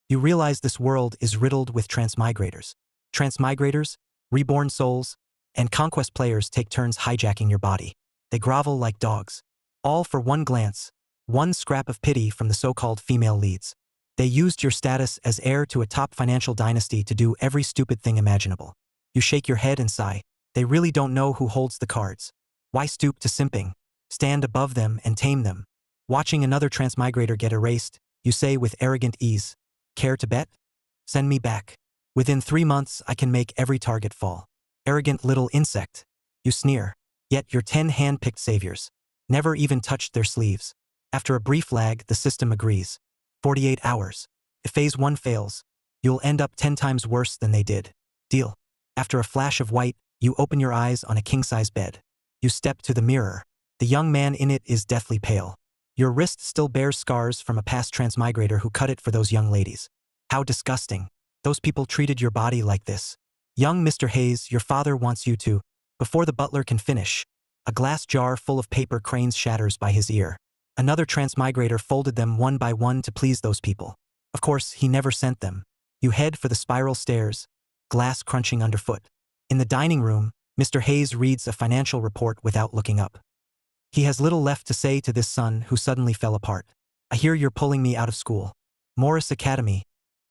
You realize this world is riddled with transmigrators. Transmigrators, reborn souls, and conquest players take turns hijacking your body. They grovel like dogs. All for one glance, one scrap of pity from the so-called female leads. They used your status as heir to a top financial dynasty to do every stupid thing imaginable. You shake your head and sigh. They really don't know who holds the cards. Why stoop to simping? Stand above them and tame them. Watching another transmigrator get erased, you say with arrogant ease, "Care to bet? Send me back. Within 3 months I can make every target fall." Arrogant little insect. You sneer. Yet your 10 hand-picked saviors never even touched their sleeves. After a brief lag, the system agrees. 48 hours. If phase 1 fails, you'll end up 10 times worse than they did. Deal. After a flash of white, you open your eyes on a king-size bed. You step to the mirror. The young man in it is deathly pale. Your wrist still bears scars from a past transmigrator who cut it for those young ladies. How disgusting. Those people treated your body like this. Young Mr. Hayes, your father wants you to. Before the butler can finish, a glass jar full of paper cranes shatters by his ear. Another transmigrator folded them one by one to please those people. Of course, he never sent them. You head for the spiral stairs, glass crunching underfoot. In the dining room, Mr. Hayes reads a financial report without looking up. He has little left to say to this son who suddenly fell apart. "I hear you're pulling me out of school. Morris Academy,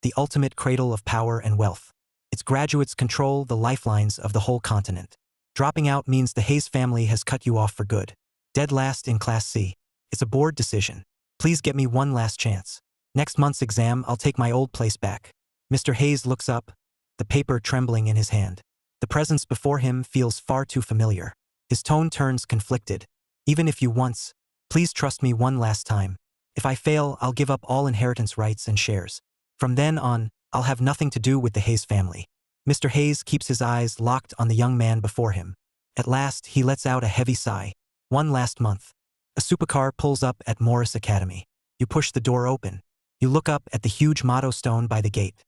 the ultimate cradle of power and wealth. Its graduates control the lifelines of the whole continent. Dropping out means the Hayes family has cut you off for good. Dead last in Class C. It's a board decision. Please get me one last chance. Next month's exam, I'll take my old place back." Mr. Hayes looks up, the paper trembling in his hand. The presence before him feels far too familiar. His tone turns conflicted. "Even if you once, please trust me one last time. If I fail, I'll give up all inheritance rights and shares. From then on, I'll have nothing to do with the Hayes family." Mr. Hayes keeps his eyes locked on the young man before him. At last, he lets out a heavy sigh. One last month. A supercar pulls up at Morris Academy. You push the door open. You look up at the huge motto stone by the gate.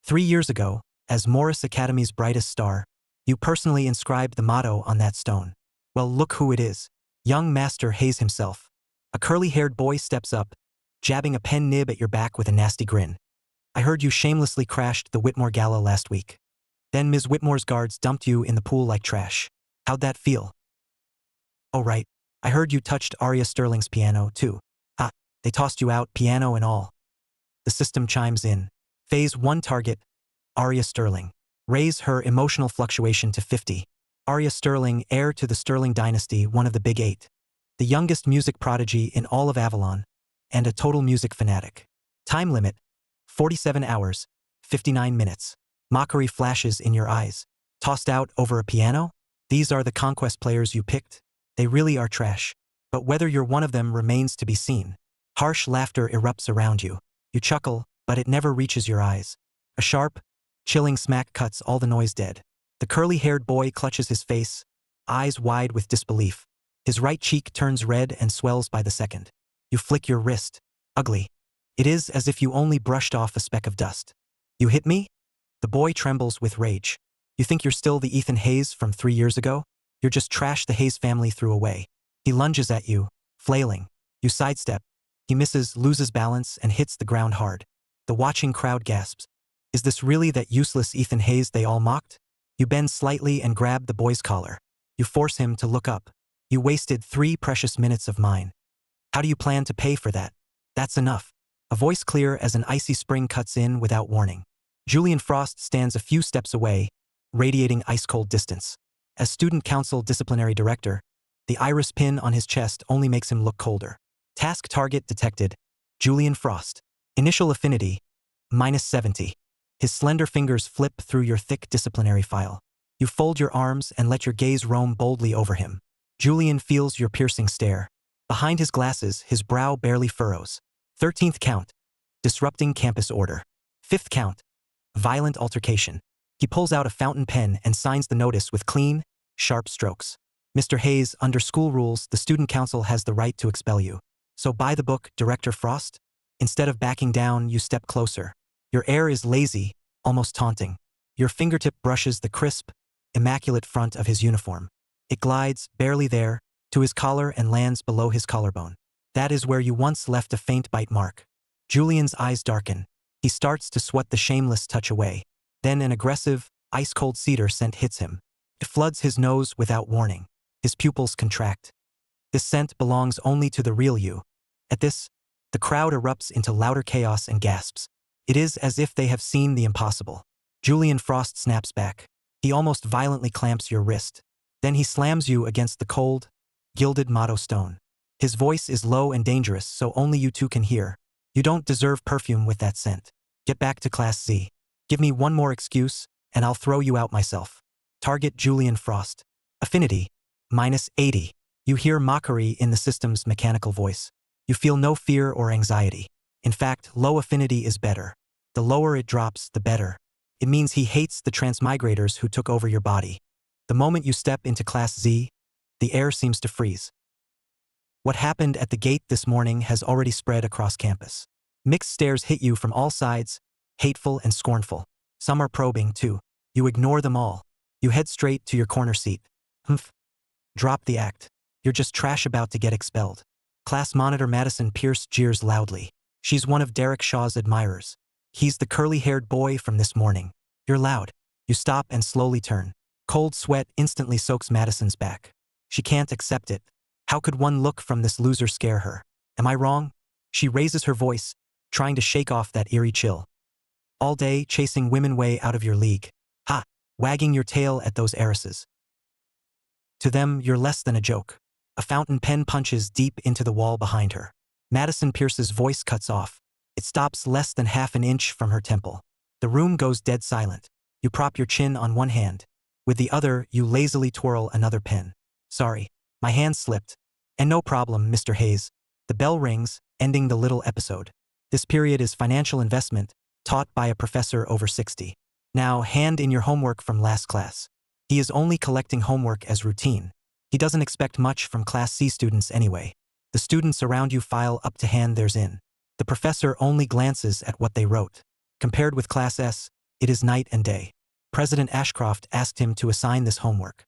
3 years ago, as Morris Academy's brightest star, you personally inscribed the motto on that stone. Well, look who it is. Young Master Hayes himself. A curly-haired boy steps up, jabbing a pen nib at your back with a nasty grin. "I heard you shamelessly crashed the Whitmore Gala last week. Then Ms. Whitmore's guards dumped you in the pool like trash. How'd that feel?" "Oh right, I heard you touched Arya Sterling's piano too. Ah, they tossed you out, piano and all." The system chimes in. Phase 1 target, Arya Sterling. Raise her emotional fluctuation to 50. Arya Sterling, heir to the Sterling dynasty, one of the Big Eight. The youngest music prodigy in all of Avalon, and a total music fanatic. Time limit, 47 hours, 59 minutes. Mockery flashes in your eyes. Tossed out over a piano? These are the conquest players you picked? They really are trash. But whether you're one of them remains to be seen. Harsh laughter erupts around you. You chuckle, but it never reaches your eyes. A sharp, chilling smack cuts all the noise dead. The curly-haired boy clutches his face, eyes wide with disbelief. His right cheek turns red and swells by the second. You flick your wrist. Ugly. It is as if you only brushed off a speck of dust. "You hit me?" The boy trembles with rage. "You think you're still the Ethan Hayes from 3 years ago? You're just trash the Hayes family threw away." He lunges at you, flailing. You sidestep. He misses, loses balance, and hits the ground hard. The watching crowd gasps. Is this really that useless Ethan Hayes they all mocked? You bend slightly and grab the boy's collar. You force him to look up. "You wasted 3 precious minutes of mine. How do you plan to pay for that?" "That's enough." A voice clear as an icy spring cuts in without warning. Julian Frost stands a few steps away, radiating ice-cold distance. As student council disciplinary director, the iris pin on his chest only makes him look colder. Task target detected. Julian Frost. Initial affinity, -70. His slender fingers flip through your thick disciplinary file. You fold your arms and let your gaze roam boldly over him. Julian feels your piercing stare. Behind his glasses, his brow barely furrows. 13th count. Disrupting campus order. 5th count. Violent altercation. He pulls out a fountain pen and signs the notice with clean, sharp strokes. "Mr. Hayes, under school rules, the student council has the right to expel you. So by the book, Director Frost?" Instead of backing down, you step closer. Your air is lazy, almost taunting. Your fingertip brushes the crisp, immaculate front of his uniform. It glides, barely there, to his collar and lands below his collarbone. "That is where you once left a faint bite mark." Julian's eyes darken. He starts to sweat the shameless touch away. Then an aggressive, ice-cold cedar scent hits him. It floods his nose without warning. His pupils contract. This scent belongs only to the real you. At this, the crowd erupts into louder chaos and gasps. It is as if they have seen the impossible. Julian Frost snaps back. He almost violently clamps your wrist. Then he slams you against the cold, gilded motto stone. His voice is low and dangerous, so only you two can hear. You don't deserve perfume with that scent. Get back to Class Z. Give me one more excuse, and I'll throw you out myself. Target Julian Frost. Affinity, -80. You hear mockery in the system's mechanical voice. You feel no fear or anxiety. In fact, low affinity is better. The lower it drops, the better. It means he hates the transmigrators who took over your body. The moment you step into Class Z, the air seems to freeze. What happened at the gate this morning has already spread across campus. Mixed stares hit you from all sides, hateful and scornful. Some are probing, too. You ignore them all. You head straight to your corner seat. Humph. Drop the act. You're just trash about to get expelled. Class monitor Madison Pierce jeers loudly. She's one of Derek Shaw's admirers. He's the curly-haired boy from this morning. You're loud. You stop and slowly turn. Cold sweat instantly soaks Madison's back. She can't accept it. How could one look from this loser scare her? Am I wrong? She raises her voice, trying to shake off that eerie chill. All day chasing women way out of your league. Ha! Wagging your tail at those heiresses. To them, you're less than a joke. A fountain pen punches deep into the wall behind her. Madison Pierce's voice cuts off. It stops less than half an inch from her temple. The room goes dead silent. You prop your chin on one hand. With the other, you lazily twirl another pen. Sorry, my hand slipped. And no problem, Mr. Hayes. The bell rings, ending the little episode. This period is financial investment, taught by a professor over 60. Now, hand in your homework from last class. He is only collecting homework as routine. He doesn't expect much from Class C students anyway. The students around you file up to hand theirs in. The professor only glances at what they wrote. Compared with Class S, it is night and day. President Ashcroft asked him to assign this homework.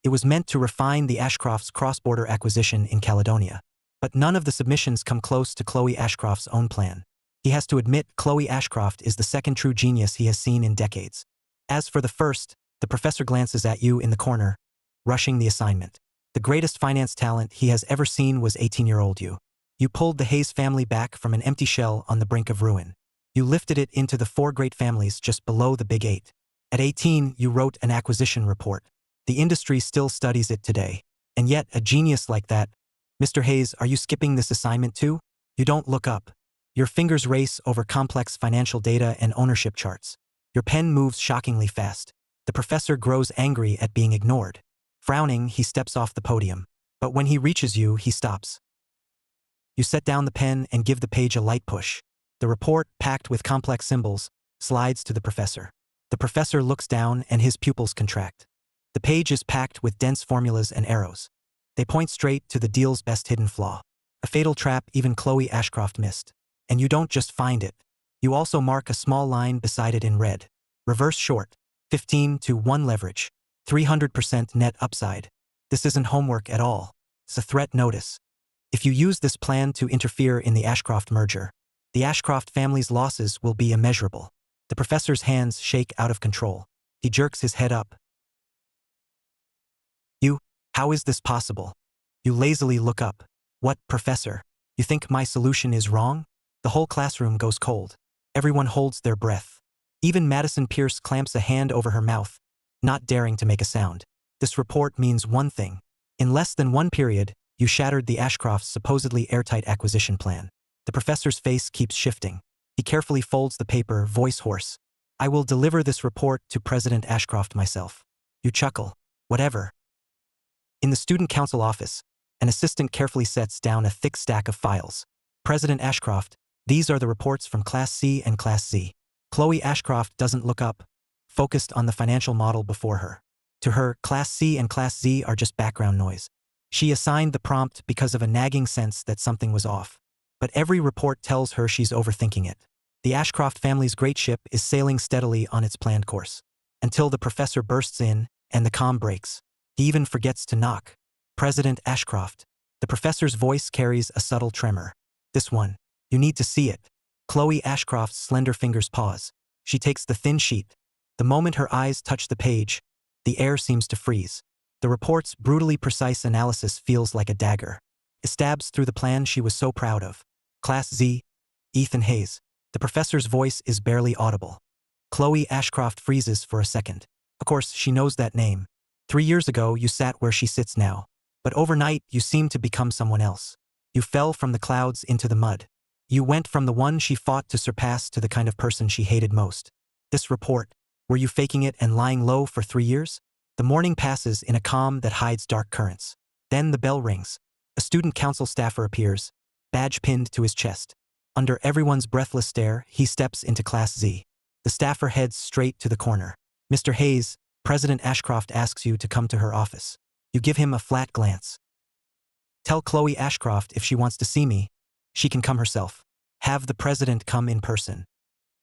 It was meant to refine the Ashcroft's cross-border acquisition in Caledonia. But none of the submissions come close to Chloe Ashcroft's own plan. He has to admit Chloe Ashcroft is the second true genius he has seen in decades. As for the first, the professor glances at you in the corner, rushing the assignment. The greatest finance talent he has ever seen was 18-year-old you. You pulled the Hayes family back from an empty shell on the brink of ruin. You lifted it into the 4 great families just below the Big 8. At 18, you wrote an acquisition report. The industry still studies it today. And yet, a genius like that, Mr. Hayes, are you skipping this assignment too? You don't look up. Your fingers race over complex financial data and ownership charts. Your pen moves shockingly fast. The professor grows angry at being ignored. Frowning, he steps off the podium. But when he reaches you, he stops. You set down the pen and give the page a light push. The report, packed with complex symbols, slides to the professor. The professor looks down and his pupils contract. The page is packed with dense formulas and arrows. They point straight to the deal's best hidden flaw. A fatal trap even Chloe Ashcroft missed. And you don't just find it. You also mark a small line beside it in red. Reverse short. 15-1 leverage. 300% net upside. This isn't homework at all. It's a threat notice. If you use this plan to interfere in the Ashcroft merger, the Ashcroft family's losses will be immeasurable. The professor's hands shake out of control. He jerks his head up. How is this possible? You lazily look up. What, professor? You think my solution is wrong? The whole classroom goes cold. Everyone holds their breath. Even Madison Pierce clamps a hand over her mouth, not daring to make a sound. This report means one thing. In less than 1 period, you shattered the Ashcroft's supposedly airtight acquisition plan. The professor's face keeps shifting. He carefully folds the paper, voice hoarse. I will deliver this report to President Ashcroft myself. You chuckle. Whatever. In the student council office, an assistant carefully sets down a thick stack of files. President Ashcroft, these are the reports from Class C and Class Z. Chloe Ashcroft doesn't look up, focused on the financial model before her. To her, Class C and Class Z are just background noise. She assigned the prompt because of a nagging sense that something was off. But every report tells her she's overthinking it. The Ashcroft family's great ship is sailing steadily on its planned course. Until the professor bursts in, and the calm breaks. He even forgets to knock. President Ashcroft. The professor's voice carries a subtle tremor. This one. You need to see it. Chloe Ashcroft's slender fingers pause. She takes the thin sheet. The moment her eyes touch the page, the air seems to freeze. The report's brutally precise analysis feels like a dagger. It stabs through the plan she was so proud of. Class Z, Ethan Hayes. The professor's voice is barely audible. Chloe Ashcroft freezes for a second. Of course, she knows that name. 3 years ago, you sat where she sits now. But overnight, you seemed to become someone else. You fell from the clouds into the mud. You went from the one she fought to surpass to the kind of person she hated most. This report, were you faking it and lying low for 3 years? The morning passes in a calm that hides dark currents. Then the bell rings. A student council staffer appears, badge pinned to his chest. Under everyone's breathless stare, he steps into Class Z. The staffer heads straight to the corner. Mr. Hayes, President Ashcroft asks you to come to her office. You give him a flat glance. Tell Chloe Ashcroft if she wants to see me, she can come herself. Have the president come in person.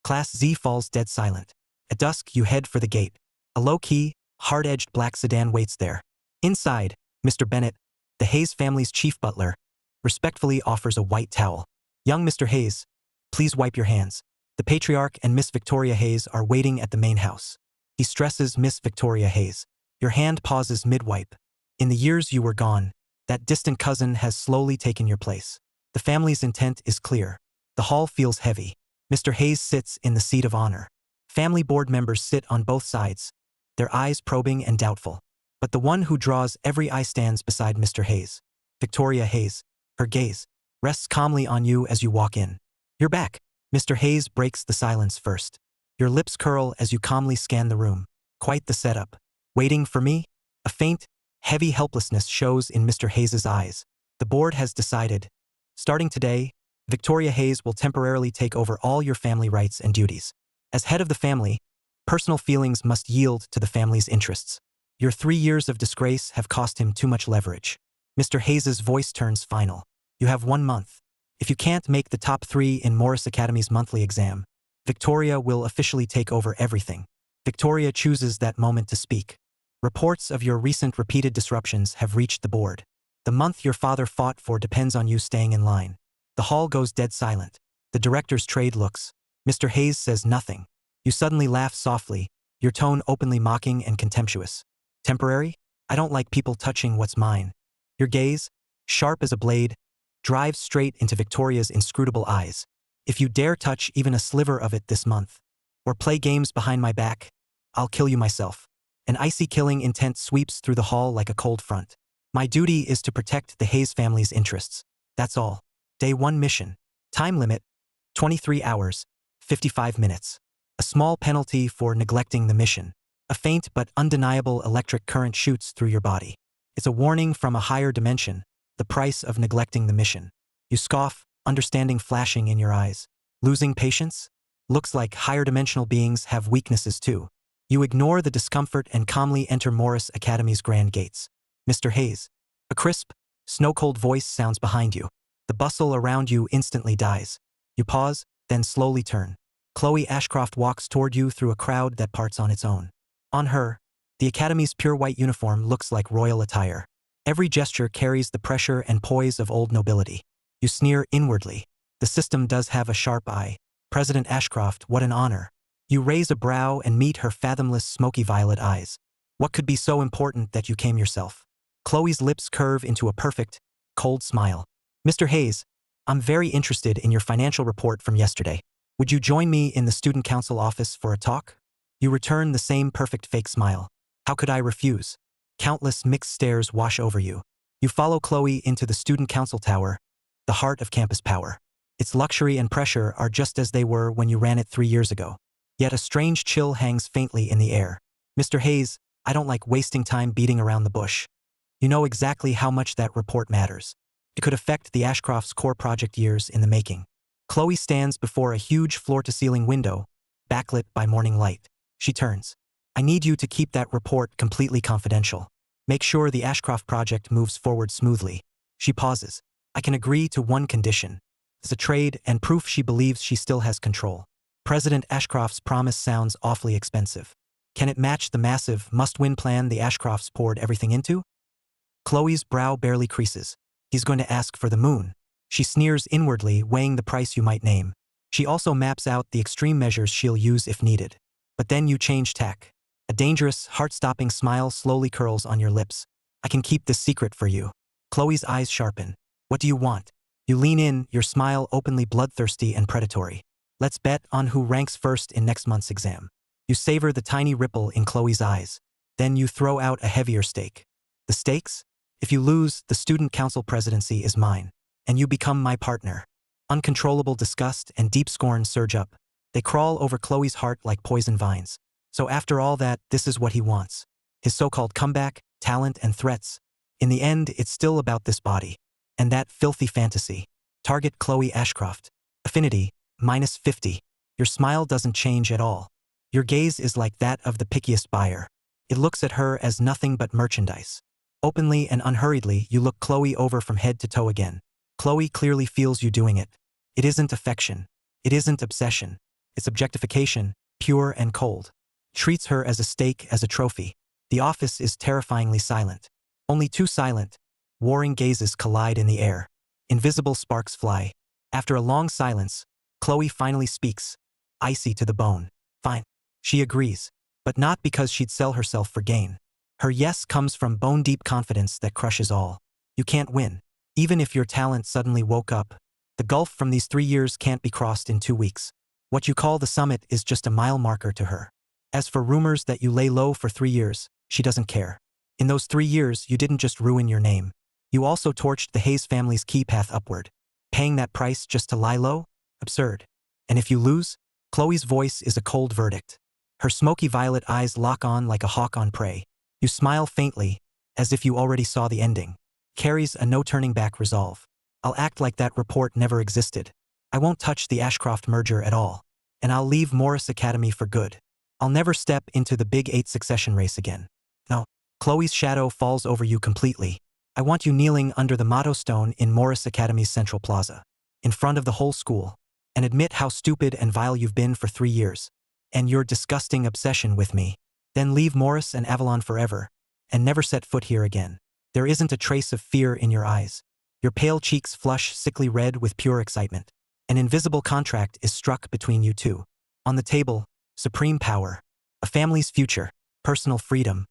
Class Z falls dead silent. At dusk, you head for the gate. A low-key, hard-edged black sedan waits there. Inside, Mr. Bennett, the Hayes family's chief butler, respectfully offers a white towel. Young Mr. Hayes, please wipe your hands. The patriarch and Miss Victoria Hayes are waiting at the main house. He stresses Miss Victoria Hayes. Your hand pauses mid-wipe. In the years you were gone, that distant cousin has slowly taken your place. The family's intent is clear. The hall feels heavy. Mr. Hayes sits in the seat of honor. Family board members sit on both sides, their eyes probing and doubtful. But the one who draws every eye stands beside Mr. Hayes. Victoria Hayes. Her gaze rests calmly on you as you walk in. You're back. Mr. Hayes breaks the silence first. Your lips curl as you calmly scan the room. Quite the setup. Waiting for me? A faint, heavy helplessness shows in Mr. Hayes's eyes. The board has decided. Starting today, Victoria Hayes will temporarily take over all your family rights and duties. As head of the family, personal feelings must yield to the family's interests. Your 3 years of disgrace have cost him too much leverage. Mr. Hayes's voice turns final. You have 1 month. If you can't make the top 3 in Morris Academy's monthly exam, Victoria will officially take over everything. Victoria chooses that moment to speak. Reports of your recent repeated disruptions have reached the board. The month your father fought for depends on you staying in line. The hall goes dead silent. The directors trade looks. Mr. Hayes says nothing. You suddenly laugh softly, your tone openly mocking and contemptuous. Temporary? I don't like people touching what's mine. Your gaze, sharp as a blade, drives straight into Victoria's inscrutable eyes. If you dare touch even a sliver of it this month, or play games behind my back, I'll kill you myself. An icy killing intent sweeps through the hall like a cold front. My duty is to protect the Hayes family's interests. That's all. Day 1 mission. Time limit, 23 hours, 55 minutes. A small penalty for neglecting the mission. A faint but undeniable electric current shoots through your body. It's a warning from a higher dimension, the price of neglecting the mission. You scoff, understanding flashing in your eyes. Losing patience? Looks like higher dimensional beings have weaknesses too. You ignore the discomfort and calmly enter Morris Academy's grand gates. Mr. Hayes. A crisp, snow-cold voice sounds behind you. The bustle around you instantly dies. You pause, then slowly turn. Chloe Ashcroft walks toward you through a crowd that parts on its own. On her, the Academy's pure white uniform looks like royal attire. Every gesture carries the pressure and poise of old nobility. You sneer inwardly. The system does have a sharp eye. President Ashcroft, what an honor. You raise a brow and meet her fathomless smoky violet eyes. What could be so important that you came yourself? Chloe's lips curve into a perfect, cold smile. Mr. Hayes, I'm very interested in your financial report from yesterday. Would you join me in the student council office for a talk? You return the same perfect fake smile. How could I refuse? Countless mixed stares wash over you. You follow Chloe into the student council tower, the heart of campus power. Its luxury and pressure are just as they were when you ran it 3 years ago. Yet a strange chill hangs faintly in the air. Mr. Hayes, I don't like wasting time beating around the bush. You know exactly how much that report matters. It could affect the Ashcroft's core project years in the making. Chloe stands before a huge floor-to-ceiling window, backlit by morning light. She turns. I need you to keep that report completely confidential. Make sure the Ashcroft project moves forward smoothly. She pauses. I can agree to one condition. It's a trade and proof she believes she still has control. President Ashcroft's promise sounds awfully expensive. Can it match the massive, must-win plan the Ashcrofts poured everything into? Chloe's brow barely creases. He's going to ask for the moon. She sneers inwardly, weighing the price you might name. She also maps out the extreme measures she'll use if needed. But then you change tack. A dangerous, heart-stopping smile slowly curls on your lips. I can keep this secret for you. Chloe's eyes sharpen. What do you want? You lean in, your smile openly bloodthirsty and predatory. Let's bet on who ranks first in next month's exam. You savor the tiny ripple in Chloe's eyes. Then you throw out a heavier stake. The stakes? If you lose, the student council presidency is mine. And you become my partner. Uncontrollable disgust and deep scorn surge up. They crawl over Chloe's heart like poison vines. So after all that, this is what he wants. His so-called comeback, talent, and threats. In the end, it's still about this body. And that filthy fantasy. Target Chloe Ashcroft. Affinity, -50. Your smile doesn't change at all. Your gaze is like that of the pickiest buyer. It looks at her as nothing but merchandise. Openly and unhurriedly, you look Chloe over from head to toe again. Chloe clearly feels you doing it. It isn't affection. It isn't obsession. It's objectification, pure and cold. Treats her as a stake, as a trophy. The office is terrifyingly silent. Only too silent. Warring gazes collide in the air. Invisible sparks fly. After a long silence, Chloe finally speaks, icy to the bone. Fine. She agrees. But not because she'd sell herself for gain. Her yes comes from bone-deep confidence that crushes all. You can't win. Even if your talent suddenly woke up, the gulf from these 3 years can't be crossed in 2 weeks. What you call the summit is just a mile marker to her. As for rumors that you lay low for 3 years, she doesn't care. In those 3 years, you didn't just ruin your name. You also torched the Hayes family's key path upward. Paying that price just to lie low? Absurd. And if you lose? Chloe's voice is a cold verdict. Her smoky violet eyes lock on like a hawk on prey. You smile faintly, as if you already saw the ending. Carries a no-turning-back resolve. I'll act like that report never existed. I won't touch the Ashcroft merger at all. And I'll leave Morris Academy for good. I'll never step into the Big 8 succession race again. No. Chloe's shadow falls over you completely. I want you kneeling under the motto stone in Morris Academy's Central Plaza. In front of the whole school. And admit how stupid and vile you've been for 3 years. And your disgusting obsession with me. Then leave Morris and Avalon forever. And never set foot here again. There isn't a trace of fear in your eyes. Your pale cheeks flush sickly red with pure excitement. An invisible contract is struck between you two. On the table, supreme power. A family's future, personal freedom.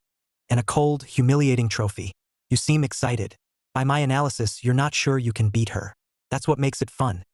And a cold, humiliating trophy. You seem excited. By my analysis, you're not sure you can beat her. That's what makes it fun.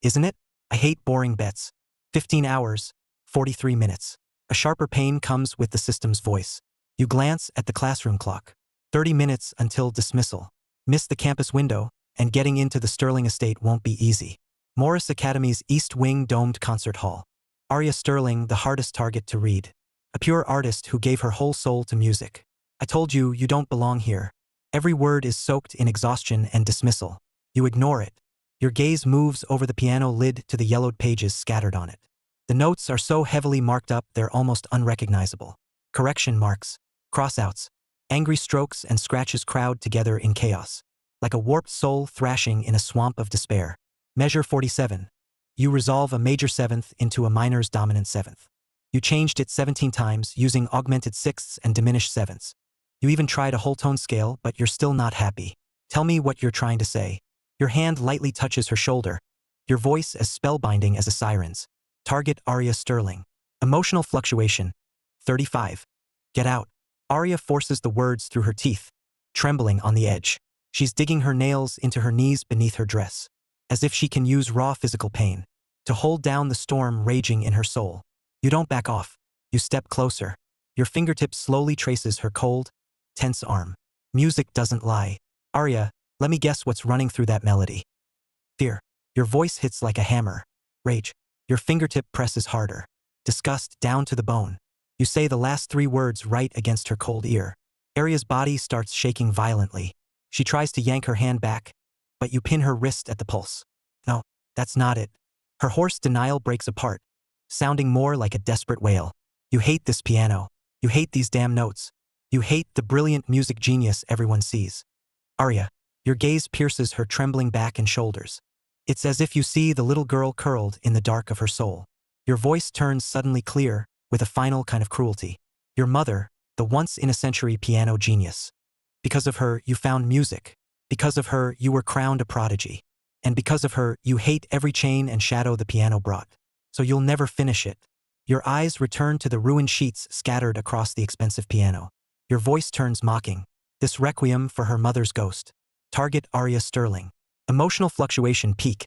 Isn't it? I hate boring bets. 15 hours, 43 minutes. A sharper pain comes with the system's voice. You glance at the classroom clock. 30 minutes until dismissal. Miss the campus window, and getting into the Sterling estate won't be easy. Morris Academy's East Wing domed concert hall. Arya Sterling, the hardest target to read. A pure artist who gave her whole soul to music. I told you, you don't belong here. Every word is soaked in exhaustion and dismissal. You ignore it. Your gaze moves over the piano lid to the yellowed pages scattered on it. The notes are so heavily marked up they're almost unrecognizable. Correction marks, crossouts, angry strokes and scratches crowd together in chaos. Like a warped soul thrashing in a swamp of despair. Measure 47. You resolve a major seventh into a minor's dominant seventh. You changed it 17 times using augmented sixths and diminished sevenths. You even tried a whole tone scale, but you're still not happy. Tell me what you're trying to say. Your hand lightly touches her shoulder. Your voice as spellbinding as a siren's. Target Arya Sterling. Emotional fluctuation. 35. Get out. Arya forces the words through her teeth, trembling on the edge. She's digging her nails into her knees beneath her dress, as if she can use raw physical pain to hold down the storm raging in her soul. You don't back off. You step closer. Your fingertip slowly traces her cold, tense arm. Music doesn't lie. Arya, let me guess what's running through that melody. Fear. Your voice hits like a hammer. Rage. Your fingertip presses harder. Disgust down to the bone. You say the last 3 words right against her cold ear. Arya's body starts shaking violently. She tries to yank her hand back, but you pin her wrist at the pulse. No, that's not it. Her hoarse denial breaks apart, sounding more like a desperate wail. You hate this piano. You hate these damn notes. You hate the brilliant music genius everyone sees. Arya, your gaze pierces her trembling back and shoulders. It's as if you see the little girl curled in the dark of her soul. Your voice turns suddenly clear, with a final kind of cruelty. Your mother, the once-in-a-century piano genius. Because of her, you found music. Because of her, you were crowned a prodigy. And because of her, you hate every chain and shadow the piano brought. So you'll never finish it. Your eyes return to the ruined sheets scattered across the expensive piano. Your voice turns mocking. This requiem for her mother's ghost. Target Arya Sterling. Emotional fluctuation peak.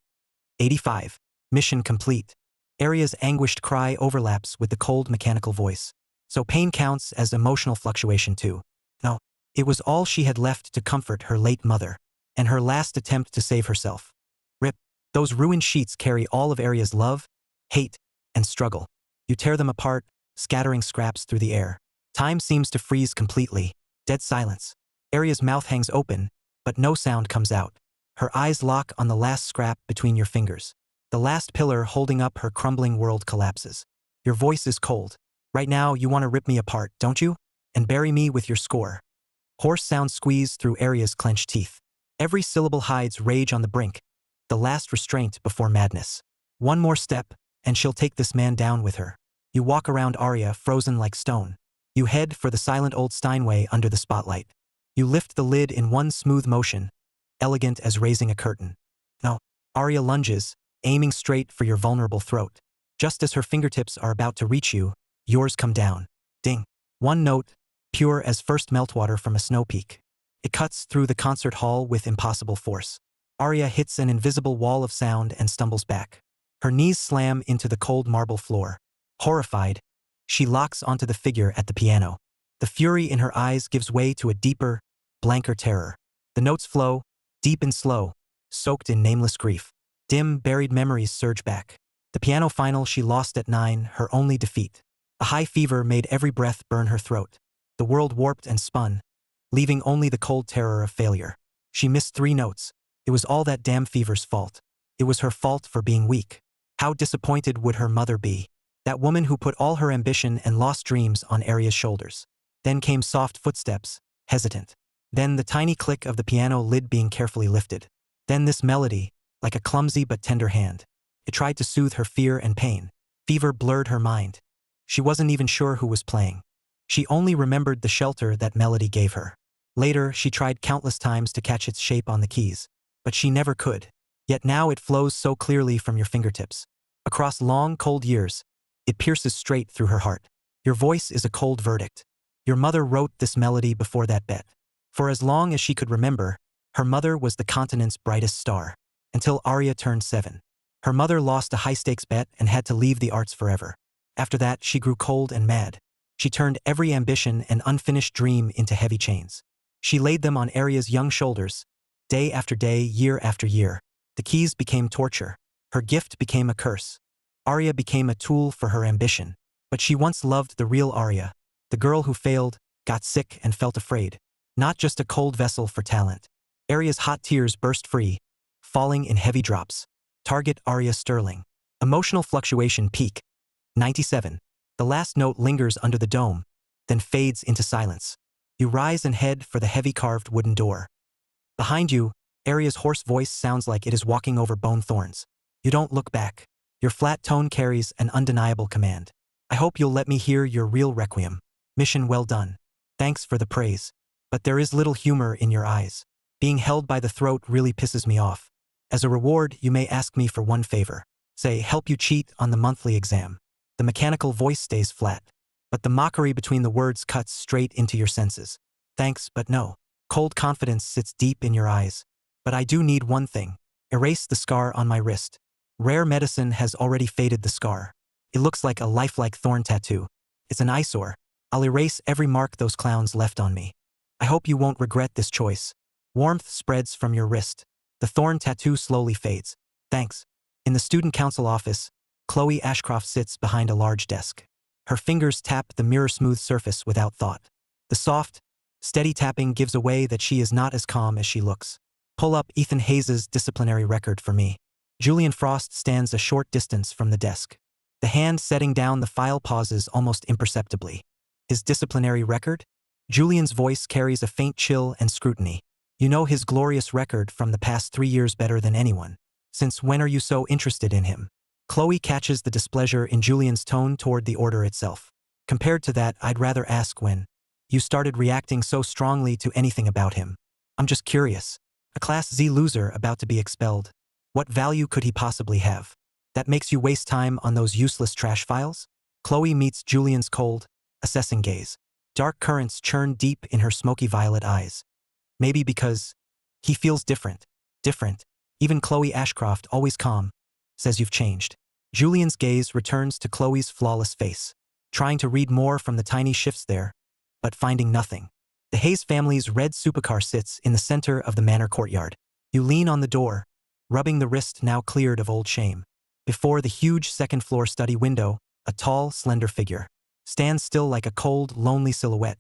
85. Mission complete. Arya's anguished cry overlaps with the cold mechanical voice. So pain counts as emotional fluctuation too. No, it was all she had left to comfort her late mother, and her last attempt to save herself. Rip. Those ruined sheets carry all of Arya's love, hate, and struggle. You tear them apart, scattering scraps through the air. Time seems to freeze completely. Dead silence. Arya's mouth hangs open, but no sound comes out. Her eyes lock on the last scrap between your fingers. The last pillar holding up her crumbling world collapses. Your voice is cold. Right now, you want to rip me apart, don't you? And bury me with your score. Hoarse sounds squeeze through Arya's clenched teeth. Every syllable hides rage on the brink, the last restraint before madness. One more step, and she'll take this man down with her. You walk around Arya, frozen like stone. You head for the silent old Steinway under the spotlight. You lift the lid in one smooth motion, elegant as raising a curtain. No, Arya lunges, aiming straight for your vulnerable throat. Just as her fingertips are about to reach you, yours come down. Ding. One note, pure as first meltwater from a snow peak. It cuts through the concert hall with impossible force. Arya hits an invisible wall of sound and stumbles back. Her knees slam into the cold marble floor. Horrified, she locks onto the figure at the piano. The fury in her eyes gives way to a deeper, blanker terror. The notes flow, deep and slow, soaked in nameless grief. Dim, buried memories surge back. The piano final she lost at 9, her only defeat. A high fever made every breath burn her throat. The world warped and spun, leaving only the cold terror of failure. She missed 3 notes. It was all that damn fever's fault. It was her fault for being weak. How disappointed would her mother be? That woman who put all her ambition and lost dreams on Arya's shoulders. Then came soft footsteps, hesitant. Then the tiny click of the piano lid being carefully lifted. Then this melody, like a clumsy but tender hand. It tried to soothe her fear and pain. Fever blurred her mind. She wasn't even sure who was playing. She only remembered the shelter that melody gave her. Later, she tried countless times to catch its shape on the keys, but she never could. Yet now it flows so clearly from your fingertips. Across long, cold years, it pierces straight through her heart. Your voice is a cold verdict. Your mother wrote this melody before that bet. For as long as she could remember, her mother was the continent's brightest star. Until Arya turned 7. Her mother lost a high-stakes bet and had to leave the arts forever. After that, she grew cold and mad. She turned every ambition and unfinished dream into heavy chains. She laid them on Arya's young shoulders, day after day, year after year. The keys became torture. Her gift became a curse. Arya became a tool for her ambition. But she once loved the real Arya, the girl who failed, got sick and felt afraid. Not just a cold vessel for talent. Arya's hot tears burst free, falling in heavy drops. Target Arya Sterling. Emotional fluctuation peak. 97. The last note lingers under the dome, then fades into silence. You rise and head for the heavy carved wooden door. Behind you, Arya's hoarse voice sounds like it is walking over bone thorns. You don't look back. Your flat tone carries an undeniable command. I hope you'll let me hear your real requiem. Mission well done. Thanks for the praise. But there is little humor in your eyes. Being held by the throat really pisses me off. As a reward, you may ask me for one favor. Say, help you cheat on the monthly exam. The mechanical voice stays flat, but the mockery between the words cuts straight into your senses. Thanks, but no. Cold confidence sits deep in your eyes. But I do need one thing. Erase the scar on my wrist. Rare medicine has already faded the scar. It looks like a lifelike thorn tattoo. It's an eyesore. I'll erase every mark those clowns left on me. I hope you won't regret this choice. Warmth spreads from your wrist. The thorn tattoo slowly fades. Thanks. In the student council office, Chloe Ashcroft sits behind a large desk. Her fingers tap the mirror-smooth surface without thought. The soft, steady tapping gives away that she is not as calm as she looks. Pull up Ethan Hayes' disciplinary record for me. Julian Frost stands a short distance from the desk. The hand setting down the file pauses almost imperceptibly. His disciplinary record? Julian's voice carries a faint chill and scrutiny. You know his glorious record from the past 3 years better than anyone. Since when are you so interested in him? Chloe catches the displeasure in Julian's tone toward the order itself. Compared to that, I'd rather ask when you started reacting so strongly to anything about him. I'm just curious. A Class Z loser about to be expelled. What value could he possibly have? That makes you waste time on those useless trash files? Chloe meets Julian's cold, assessing gaze. Dark currents churn deep in her smoky violet eyes. Maybe because he feels different. Different. Even Chloe Ashcroft, always calm, says you've changed. Julian's gaze returns to Chloe's flawless face, trying to read more from the tiny shifts there, but finding nothing. The Hayes family's red supercar sits in the center of the manor courtyard. You lean on the door, rubbing the wrist now cleared of old shame. Before the huge second-floor study window, a tall, slender figure stands still like a cold, lonely silhouette.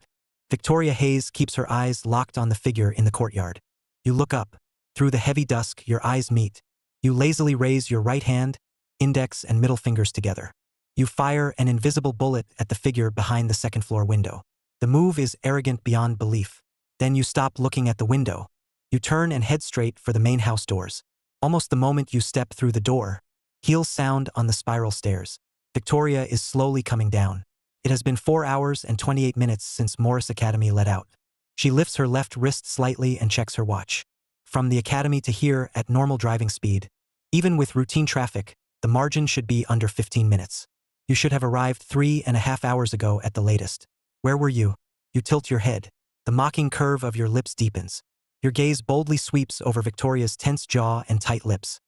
Victoria Hayes keeps her eyes locked on the figure in the courtyard. You look up. Through the heavy dusk, your eyes meet. You lazily raise your right hand, index and middle fingers together. You fire an invisible bullet at the figure behind the second-floor window. The move is arrogant beyond belief. Then you stop looking at the window. You turn and head straight for the main house doors. Almost the moment you step through the door, heels sound on the spiral stairs. Victoria is slowly coming down. It has been 4 hours and 28 minutes since Morris Academy let out. She lifts her left wrist slightly and checks her watch. From the academy to here at normal driving speed, even with routine traffic, the margin should be under 15 minutes. You should have arrived 3.5 hours ago at the latest. Where were you? You tilt your head. The mocking curve of your lips deepens. Your gaze boldly sweeps over Victoria's tense jaw and tight lips.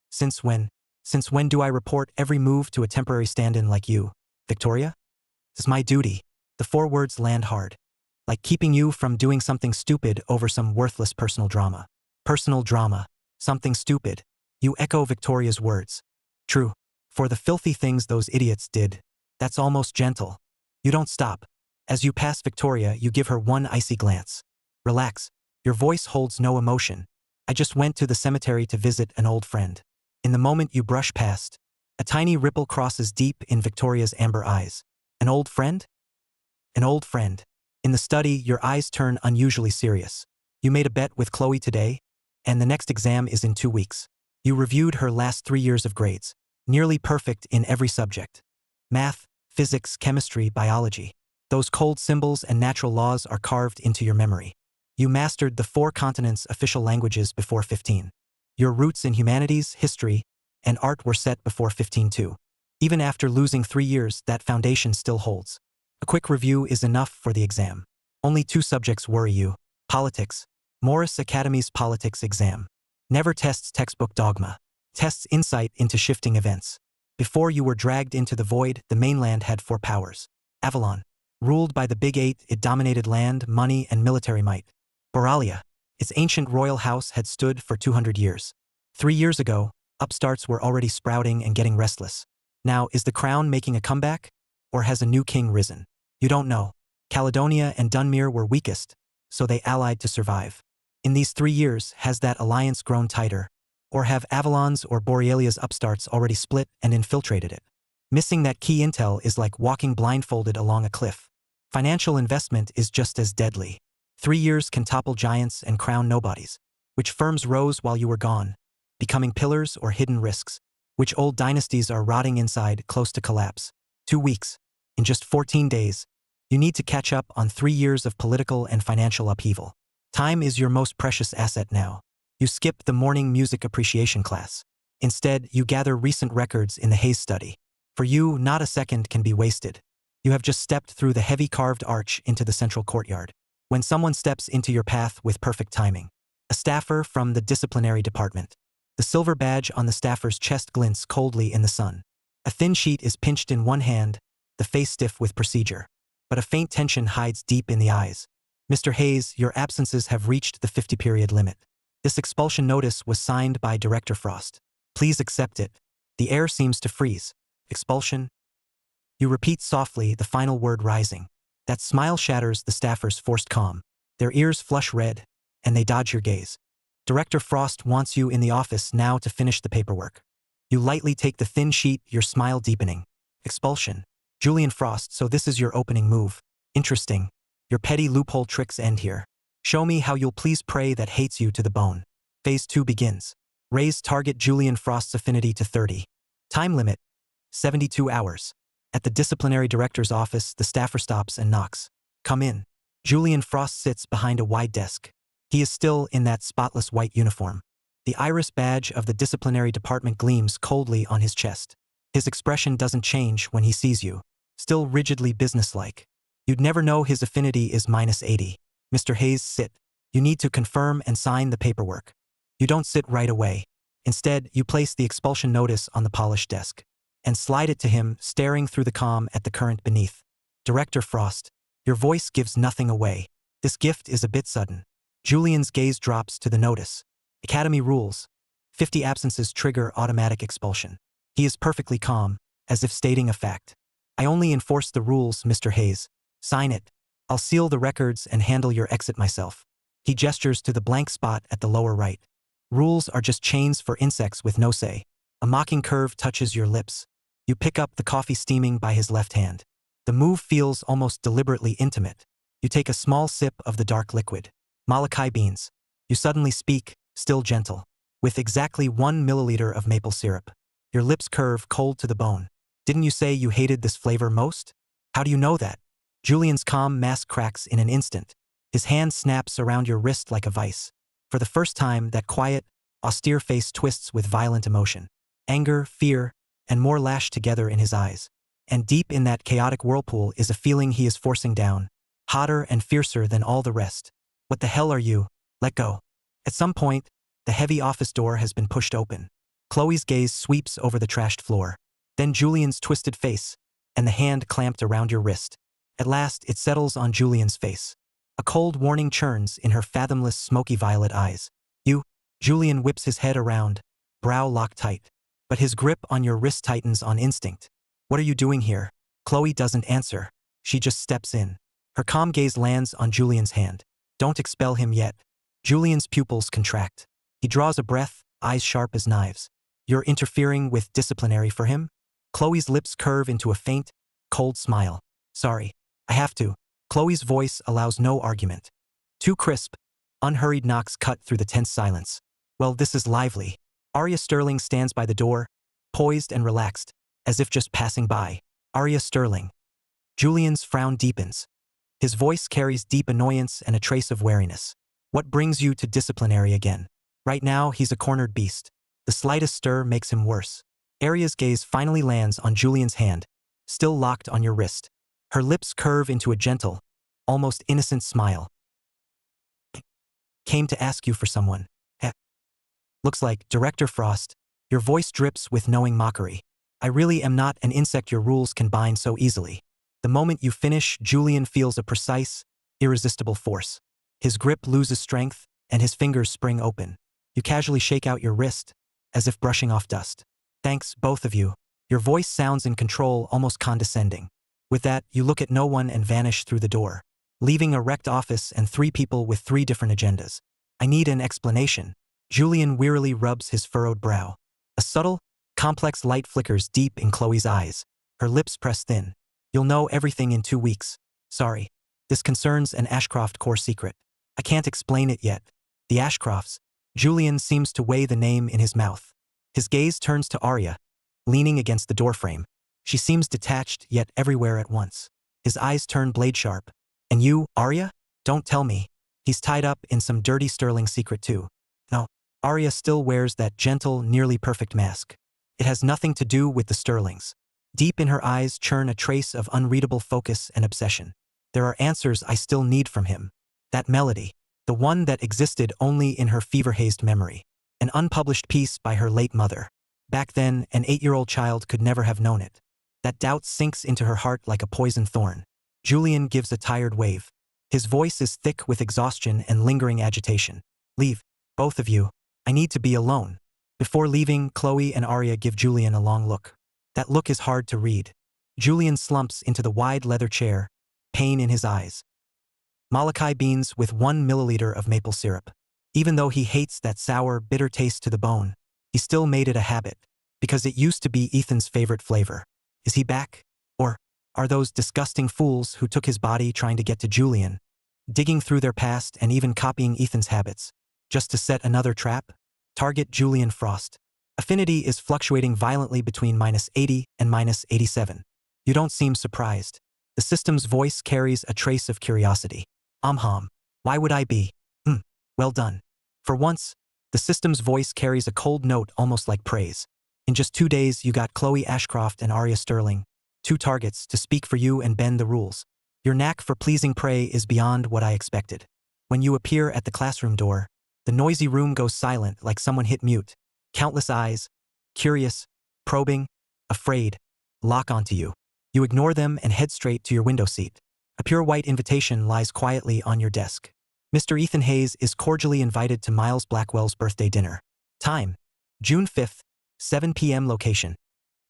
Since when? Since when do I report every move to a temporary stand-in like you, Victoria? It's my duty. The 4 words land hard. Like keeping you from doing something stupid over some worthless personal drama. Personal drama. Something stupid. You echo Victoria's words. True. For the filthy things those idiots did. That's almost gentle. You don't stop. As you pass Victoria, you give her one icy glance. Relax. Your voice holds no emotion. I just went to the cemetery to visit an old friend. In the moment you brush past, a tiny ripple crosses deep in Victoria's amber eyes. An old friend? An old friend. In the study, your eyes turn unusually serious. You made a bet with Chloe today, and the next exam is in 2 weeks. You reviewed her last 3 years of grades. Nearly perfect in every subject. Math, physics, chemistry, biology. Those cold symbols and natural laws are carved into your memory. You mastered the 4 continents' official languages before 15. Your roots in humanities, history, and art were set before 15 too. Even after losing 3 years, that foundation still holds. A quick review is enough for the exam. Only 2 subjects worry you. Politics. Morris Academy's politics exam. Never tests textbook dogma. Tests insight into shifting events. Before you were dragged into the void, the mainland had 4 powers. Avalon. Ruled by the Big 8, it dominated land, money, and military might. Boralia. Its ancient royal house had stood for 200 years. 3 years ago, upstarts were already sprouting and getting restless. Now, is the crown making a comeback? Or has a new king risen? You don't know. Caledonia and Dunmere were weakest, so they allied to survive. In these 3 years, has that alliance grown tighter? Or have Avalon's or Borealia's upstarts already split and infiltrated it? Missing that key intel is like walking blindfolded along a cliff. Financial investment is just as deadly. 3 years can topple giants and crown nobodies. Which firms rose while you were gone, becoming pillars or hidden risks? Which old dynasties are rotting inside, close to collapse? 2 weeks. In just 14 days, you need to catch up on 3 years of political and financial upheaval. Time is your most precious asset now. You skip the morning music appreciation class. Instead, you gather recent records in the Hayes study. For you, not a second can be wasted. You have just stepped through the heavy carved arch into the central courtyard. When someone steps into your path with perfect timing. A staffer from the disciplinary department. The silver badge on the staffer's chest glints coldly in the sun. A thin sheet is pinched in one hand, the face stiff with procedure. But a faint tension hides deep in the eyes. Mr. Hayes, your absences have reached the 50-period limit. This expulsion notice was signed by Director Frost. Please accept it. The air seems to freeze. Expulsion? You repeat softly, the final word rising. That smile shatters the staffer's forced calm. Their ears flush red, and they dodge your gaze. Director Frost wants you in the office now to finish the paperwork. You lightly take the thin sheet, your smile deepening. Expulsion. Julian Frost, so this is your opening move. Interesting. Your petty loophole tricks end here. Show me how you'll please prey that hates you to the bone. Phase 2 begins. Raise target Julian Frost's affinity to 30. Time limit. 72 hours. At the disciplinary director's office, the staffer stops and knocks. Come in. Julian Frost sits behind a wide desk. He is still in that spotless white uniform. The iris badge of the disciplinary department gleams coldly on his chest. His expression doesn't change when he sees you, still rigidly businesslike. You'd never know his affinity is -80. Mr. Hayes, sit. You need to confirm and sign the paperwork. You don't sit right away. Instead, you place the expulsion notice on the polished desk and slide it to him, staring through the comm at the current beneath. Director Frost, your voice gives nothing away. This gift is a bit sudden. Julian's gaze drops to the notice. Academy rules. 50 absences trigger automatic expulsion. He is perfectly calm, as if stating a fact. I only enforce the rules, Mr. Hayes. Sign it. I'll seal the records and handle your exit myself. He gestures to the blank spot at the lower right. Rules are just chains for insects with no say. A mocking curve touches your lips. You pick up the coffee steaming by his left hand. The move feels almost deliberately intimate. You take a small sip of the dark liquid. Malachi beans. You suddenly speak, still gentle, with exactly 1 milliliter of maple syrup. Your lips curve cold to the bone. Didn't you say you hated this flavor most? How do you know that? Julian's calm mask cracks in an instant. His hand snaps around your wrist like a vice. For the first time, that quiet, austere face twists with violent emotion. Anger, fear, and more lash together in his eyes. And deep in that chaotic whirlpool is a feeling he is forcing down, hotter and fiercer than all the rest. What the hell are you? Let go. At some point, the heavy office door has been pushed open. Chloe's gaze sweeps over the trashed floor. Then Julian's twisted face, and the hand clamped around your wrist. At last, it settles on Julian's face. A cold warning churns in her fathomless smoky violet eyes. You? Julian whips his head around, brow locked tight. But his grip on your wrist tightens on instinct. What are you doing here? Chloe doesn't answer. She just steps in. Her calm gaze lands on Julian's hand. Don't expel him yet. Julian's pupils contract. He draws a breath, eyes sharp as knives. You're interfering with disciplinary for him? Chloe's lips curve into a faint, cold smile. Sorry, I have to. Chloe's voice allows no argument. Two crisp, unhurried knocks cut through the tense silence. Well, this is lively. Arya Sterling stands by the door, poised and relaxed, as if just passing by. Arya Sterling. Julian's frown deepens. His voice carries deep annoyance and a trace of wariness. What brings you to disciplinary again? Right now, he's a cornered beast. The slightest stir makes him worse. Arya's gaze finally lands on Julian's hand, still locked on your wrist. Her lips curve into a gentle, almost innocent smile. Came to ask you for someone. Looks like, Director Frost, your voice drips with knowing mockery. I really am not an insect your rules can bind so easily. The moment you finish, Julian feels a precise, irresistible force. His grip loses strength, and his fingers spring open. You casually shake out your wrist, as if brushing off dust. Thanks, both of you. Your voice sounds in control, almost condescending. With that, you look at no one and vanish through the door, leaving a wrecked office and 3 people with 3 different agendas. I need an explanation. Julian wearily rubs his furrowed brow. A subtle, complex light flickers deep in Chloe's eyes. Her lips press thin. You'll know everything in 2 weeks. Sorry. This concerns an Ashcroft core secret. I can't explain it yet. The Ashcrofts. Julian seems to weigh the name in his mouth. His gaze turns to Arya, leaning against the doorframe. She seems detached, yet everywhere at once. His eyes turn blade sharp. And you, Arya? Don't tell me. He's tied up in some dirty Sterling secret too. No. Arya still wears that gentle, nearly perfect mask. It has nothing to do with the Sterlings. Deep in her eyes churn a trace of unreadable focus and obsession. There are answers I still need from him. That melody, the one that existed only in her fever-hazed memory. An unpublished piece by her late mother. Back then, an 8-year-old child could never have known it. That doubt sinks into her heart like a poisoned thorn. Julian gives a tired wave. His voice is thick with exhaustion and lingering agitation. Leave, both of you. I need to be alone. Before leaving, Chloe and Arya give Julian a long look. That look is hard to read. Julian slumps into the wide leather chair, pain in his eyes. Malachi beans with 1 milliliter of maple syrup. Even though he hates that sour, bitter taste to the bone, he still made it a habit, because it used to be Ethan's favorite flavor. Is he back? Or are those disgusting fools who took his body trying to get to Julian, digging through their past and even copying Ethan's habits, just to set another trap? Target Julian Frost. Affinity is fluctuating violently between -80 and -87. You don't seem surprised. The system's voice carries a trace of curiosity. Why would I be? Well done. For once, The system's voice carries a cold note almost like praise. In just 2 days, you got Chloe Ashcroft and Arya Sterling, 2 targets to speak for you and bend the rules. Your knack for pleasing prey is beyond what I expected. When you appear at the classroom door, the noisy room goes silent like someone hit mute. Countless eyes, curious, probing, afraid, lock onto you. You ignore them and head straight to your window seat. A pure white invitation lies quietly on your desk. Mr. Ethan Hayes is cordially invited to Miles Blackwell's birthday dinner. Time: June 5th, 7 p.m. Location: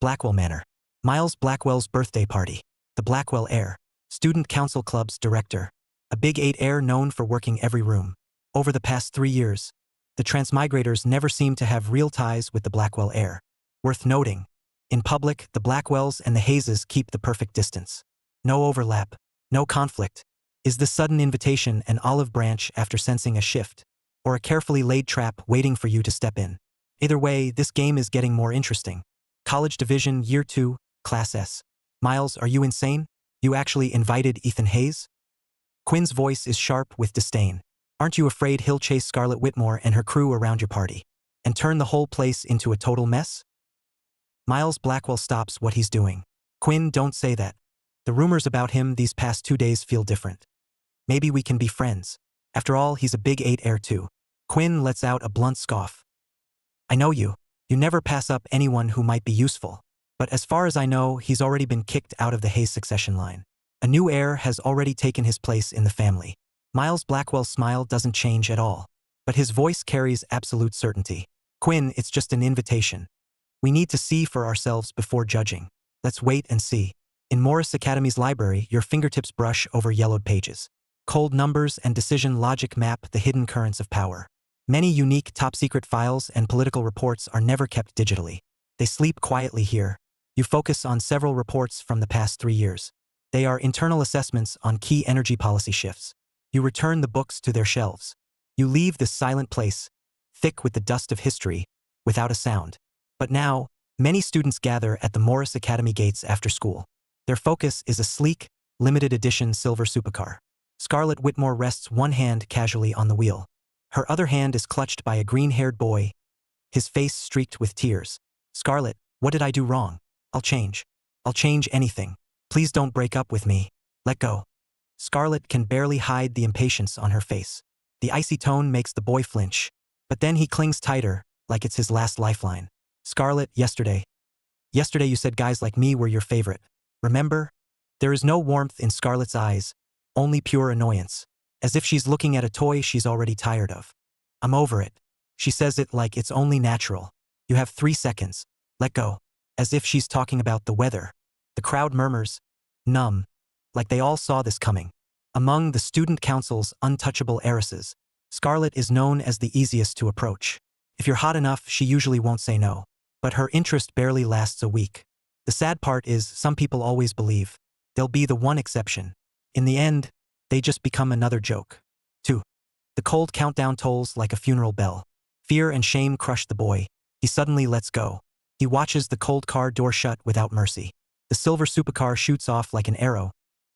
Blackwell Manor. Miles Blackwell's birthday party. The Blackwell heir, Student Council Club's director. A Big 8 heir known for working every room. Over the past 3 years, the Transmigrators never seemed to have real ties with the Blackwell heir. Worth noting, in public, the Blackwells and the Hayeses keep the perfect distance. No overlap, no conflict. Is this sudden invitation an olive branch after sensing a shift, or a carefully laid trap waiting for you to step in? Either way, this game is getting more interesting. College Division, Year 2, Class S. Miles, are you insane? You actually invited Ethan Hayes? Quinn's voice is sharp with disdain. Aren't you afraid he'll chase Scarlett Whitmore and her crew around your party and turn the whole place into a total mess? Miles Blackwell stops what he's doing. Quinn, don't say that. The rumors about him these past 2 days feel different. Maybe we can be friends. After all, he's a Big 8 heir too. Quinn lets out a blunt scoff. I know you. You never pass up anyone who might be useful. But as far as I know, he's already been kicked out of the Hayes succession line. A new heir has already taken his place in the family. Miles Blackwell's smile doesn't change at all, but his voice carries absolute certainty. Quinn, it's just an invitation. We need to see for ourselves before judging. Let's wait and see. In Morris Academy's library, your fingertips brush over yellowed pages. Cold numbers and decision logic map the hidden currents of power. Many unique top-secret files and political reports are never kept digitally. They sleep quietly here. You focus on several reports from the past 3 years. They are internal assessments on key energy policy shifts. You return the books to their shelves. You leave this silent place, thick with the dust of history, without a sound. But now, many students gather at the Morris Academy gates after school. Their focus is a sleek, limited edition silver supercar. Scarlett Whitmore rests one hand casually on the wheel. Her other hand is clutched by a green-haired boy, his face streaked with tears. Scarlett, what did I do wrong? I'll change. I'll change anything. Please don't break up with me. Let go. Scarlett can barely hide the impatience on her face. The icy tone makes the boy flinch, but then he clings tighter, like it's his last lifeline. Scarlett, yesterday you said guys like me were your favorite. Remember? There is no warmth in Scarlett's eyes, only pure annoyance, as if she's looking at a toy she's already tired of. I'm over it. She says it like it's only natural. You have 3 seconds. Let go. As if she's talking about the weather. The crowd murmurs, numb, like they all saw this coming. Among the student council's untouchable heiresses, Scarlett is known as the easiest to approach. If you're hot enough, she usually won't say no. But her interest barely lasts a week. The sad part is, some people always believe they'll be the one exception. In the end, they just become another joke. 2. The cold countdown tolls like a funeral bell. Fear and shame crush the boy. He suddenly lets go. He watches the cold car door shut without mercy. The silver supercar shoots off like an arrow,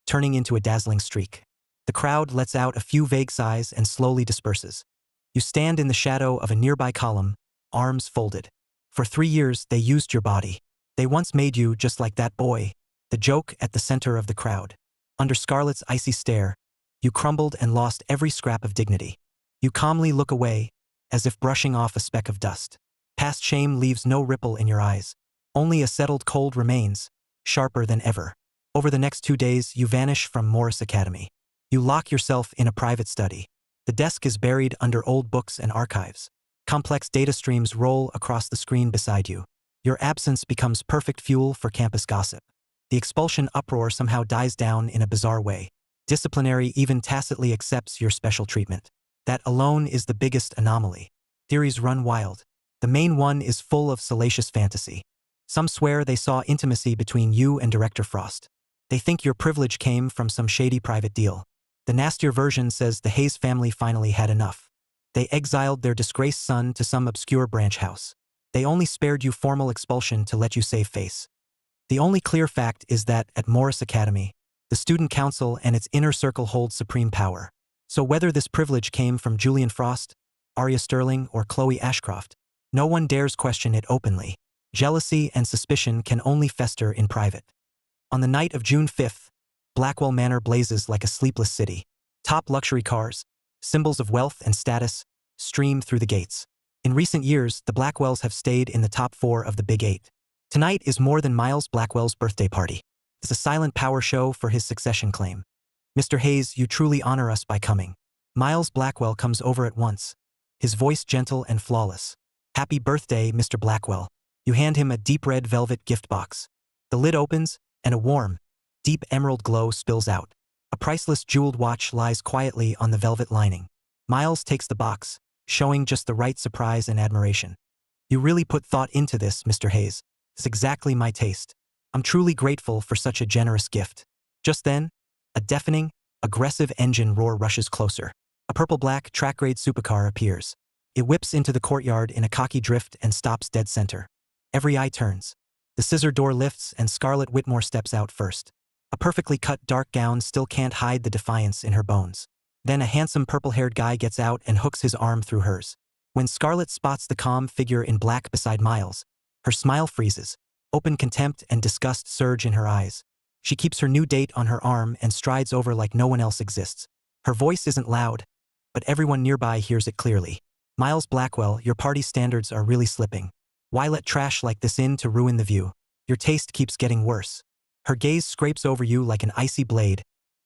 turning into a dazzling streak. The crowd lets out a few vague sighs and slowly disperses. You stand in the shadow of a nearby column, arms folded. For 3 years, they used your body. They once made you just like that boy, the joke at the center of the crowd. Under Scarlett's icy stare, you crumbled and lost every scrap of dignity. You calmly look away, as if brushing off a speck of dust. Past shame leaves no ripple in your eyes. Only a settled cold remains, sharper than ever. Over the next 2 days, you vanish from Morris Academy. You lock yourself in a private study. The desk is buried under old books and archives. Complex data streams roll across the screen beside you. Your absence becomes perfect fuel for campus gossip. The expulsion uproar somehow dies down in a bizarre way. Disciplinary even tacitly accepts your special treatment. That alone is the biggest anomaly. Theories run wild. The main one is full of salacious fantasy. Some swear they saw intimacy between you and Director Frost. They think your privilege came from some shady private deal. The nastier version says the Hayes family finally had enough. They exiled their disgraced son to some obscure branch house. They only spared you formal expulsion to let you save face. The only clear fact is that, at Morris Academy, the student council and its inner circle hold supreme power. So whether this privilege came from Julian Frost, Arya Sterling or Chloe Ashcroft. No one dares question it openly. Jealousy and suspicion can only fester in private. On the night of June 5th, Blackwell Manor blazes like a sleepless city. Top luxury cars, symbols of wealth and status, stream through the gates. In recent years, the Blackwells have stayed in the top 4 of the Big 8. Tonight is more than Miles Blackwell's birthday party. It's a silent power show for his succession claim. Mr. Hayes, you truly honor us by coming. Miles Blackwell comes over at once, his voice gentle and flawless. Happy birthday, Mr. Blackwell. You hand him a deep red velvet gift box. The lid opens, and a warm, deep emerald glow spills out. A priceless jeweled watch lies quietly on the velvet lining. Miles takes the box, showing just the right surprise and admiration. You really put thought into this, Mr. Hayes. It's exactly my taste. I'm truly grateful for such a generous gift. Just then, a deafening, aggressive engine roar rushes closer. A purple-black track-grade supercar appears. It whips into the courtyard in a cocky drift and stops dead center. Every eye turns. The scissor door lifts and Scarlett Whitmore steps out first. A perfectly cut dark gown still can't hide the defiance in her bones. Then a handsome purple-haired guy gets out and hooks his arm through hers. When Scarlett spots the calm figure in black beside Miles, her smile freezes. Open contempt and disgust surge in her eyes. She keeps her new date on her arm and strides over like no one else exists. Her voice isn't loud, but everyone nearby hears it clearly. Miles Blackwell, your party standards are really slipping. Why let trash like this in to ruin the view? Your taste keeps getting worse. Her gaze scrapes over you like an icy blade,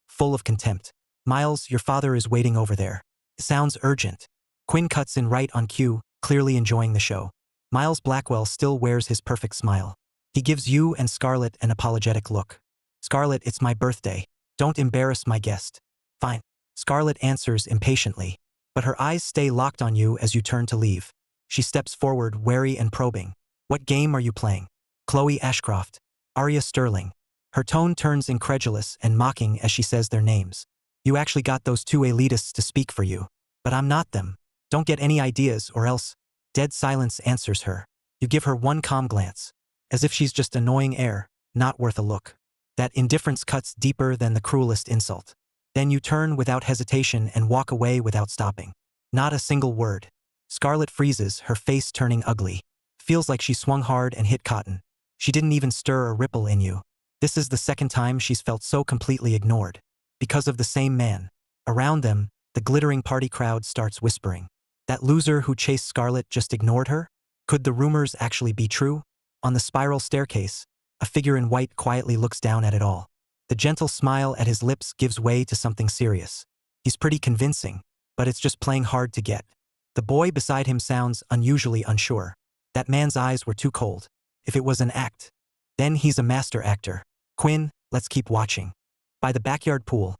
full of contempt. Miles, your father is waiting over there. It sounds urgent. Quinn cuts in right on cue, clearly enjoying the show. Miles Blackwell still wears his perfect smile. He gives you and Scarlett an apologetic look. Scarlett, it's my birthday. Don't embarrass my guest. Fine. Scarlett answers impatiently, but her eyes stay locked on you as you turn to leave. She steps forward, wary and probing. What game are you playing? Chloe Ashcroft. Arya Sterling. Her tone turns incredulous and mocking as she says their names. You actually got those two elitists to speak for you. But I'm not them. Don't get any ideas or else. Dead silence answers her. You give her one calm glance, as if she's just annoying air, not worth a look. That indifference cuts deeper than the cruelest insult. Then you turn without hesitation and walk away without stopping. Not a single word. Scarlett freezes, her face turning ugly. Feels like she swung hard and hit cotton. She didn't even stir a ripple in you. This is the second time she's felt so completely ignored. Because of the same man. Around them, the glittering party crowd starts whispering. That loser who chased Scarlett just ignored her? Could the rumors actually be true? On the spiral staircase, a figure in white quietly looks down at it all. The gentle smile at his lips gives way to something serious. He's pretty convincing, but it's just playing hard to get. The boy beside him sounds unusually unsure. That man's eyes were too cold. If it was an act, then he's a master actor. Quinn, let's keep watching. By the backyard pool,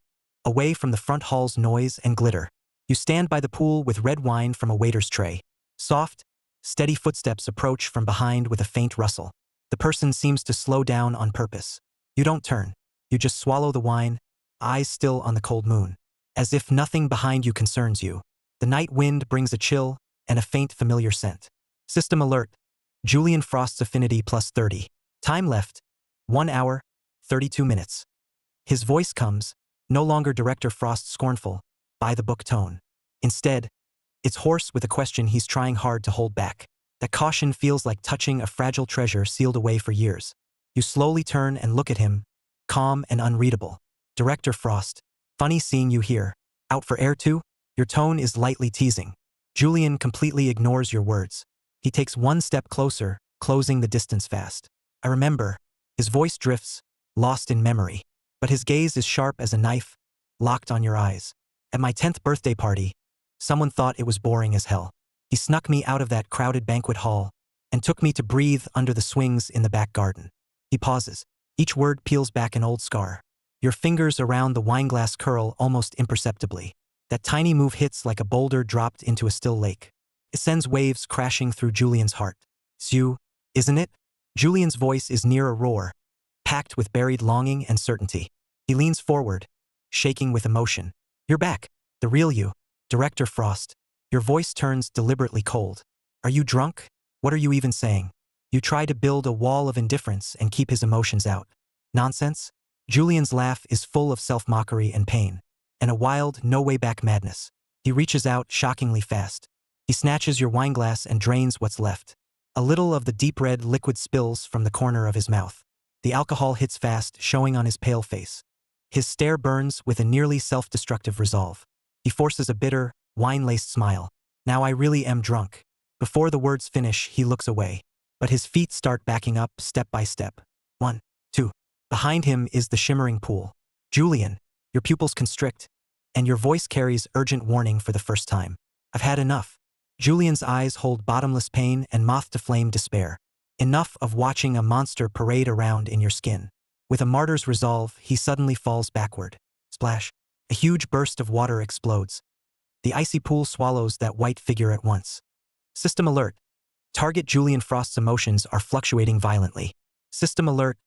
away from the front hall's noise and glitter, you stand by the pool with red wine from a waiter's tray. Soft, steady footsteps approach from behind with a faint rustle. The person seems to slow down on purpose. You don't turn. You just swallow the wine, eyes still on the cold moon. As if nothing behind you concerns you. The night wind brings a chill and a faint familiar scent. System alert. Julian Frost's affinity plus 30. Time left, 1 hour, 32 minutes. His voice comes, no longer Director Frost scornful, by the book tone. Instead, it's hoarse with a question he's trying hard to hold back. That caution feels like touching a fragile treasure sealed away for years. You slowly turn and look at him, calm and unreadable. Director Frost, funny seeing you here. Out for air too? Your tone is lightly teasing. Julian completely ignores your words. He takes one step closer, closing the distance fast. I remember. His voice drifts, lost in memory. But his gaze is sharp as a knife, locked on your eyes. At my 10th birthday party, someone thought it was boring as hell. He snuck me out of that crowded banquet hall and took me to breathe under the swings in the back garden. He pauses. Each word peels back an old scar. Your fingers around the wineglass curl almost imperceptibly. That tiny move hits like a boulder dropped into a still lake. It sends waves crashing through Julian's heart. It's you, isn't it? Julian's voice is near a roar, packed with buried longing and certainty. He leans forward, shaking with emotion. You're back. The real you. Director Frost. Your voice turns deliberately cold. Are you drunk? What are you even saying? You try to build a wall of indifference and keep his emotions out. Nonsense? Julian's laugh is full of self-mockery and pain, and a wild, no-way-back madness. He reaches out shockingly fast. He snatches your wineglass and drains what's left. A little of the deep red liquid spills from the corner of his mouth. The alcohol hits fast, showing on his pale face. His stare burns with a nearly self-destructive resolve. He forces a bitter, wine-laced smile. Now I really am drunk. Before the words finish, he looks away. But his feet start backing up step by step. 1, 2. Behind him is the shimmering pool. Julian, your pupils constrict, and your voice carries urgent warning for the first time. I've had enough. Julian's eyes hold bottomless pain and moth-to-flame despair. Enough of watching a monster parade around in your skin. With a martyr's resolve, he suddenly falls backward. Splash. A huge burst of water explodes. The icy pool swallows that white figure at once. System alert. Target Julian Frost's emotions are fluctuating violently. System alert.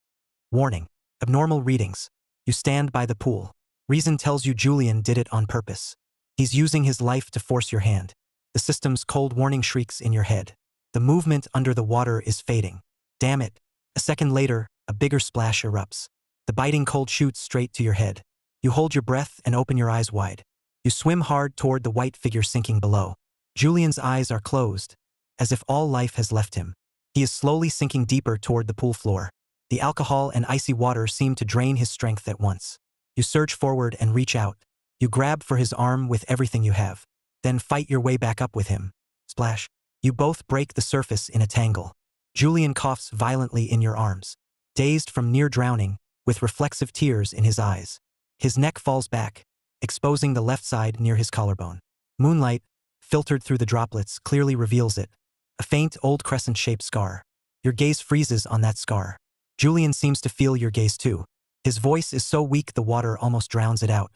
Warning. Abnormal readings. You stand by the pool. Reason tells you Julian did it on purpose. He's using his life to force your hand. The system's cold warning shrieks in your head. The movement under the water is fading. Damn it. A second later, a bigger splash erupts. The biting cold shoots straight to your head. You hold your breath and open your eyes wide. You swim hard toward the white figure sinking below. Julian's eyes are closed, as if all life has left him. He is slowly sinking deeper toward the pool floor. The alcohol and icy water seem to drain his strength at once. You surge forward and reach out. You grab for his arm with everything you have. Then fight your way back up with him. Splash. You both break the surface in a tangle. Julian coughs violently in your arms. Dazed from near drowning, with reflexive tears in his eyes. His neck falls back, exposing the left side near his collarbone. Moonlight, filtered through the droplets, clearly reveals it. A faint, old crescent-shaped scar. Your gaze freezes on that scar. Julian seems to feel your gaze too. His voice is so weak the water almost drowns it out.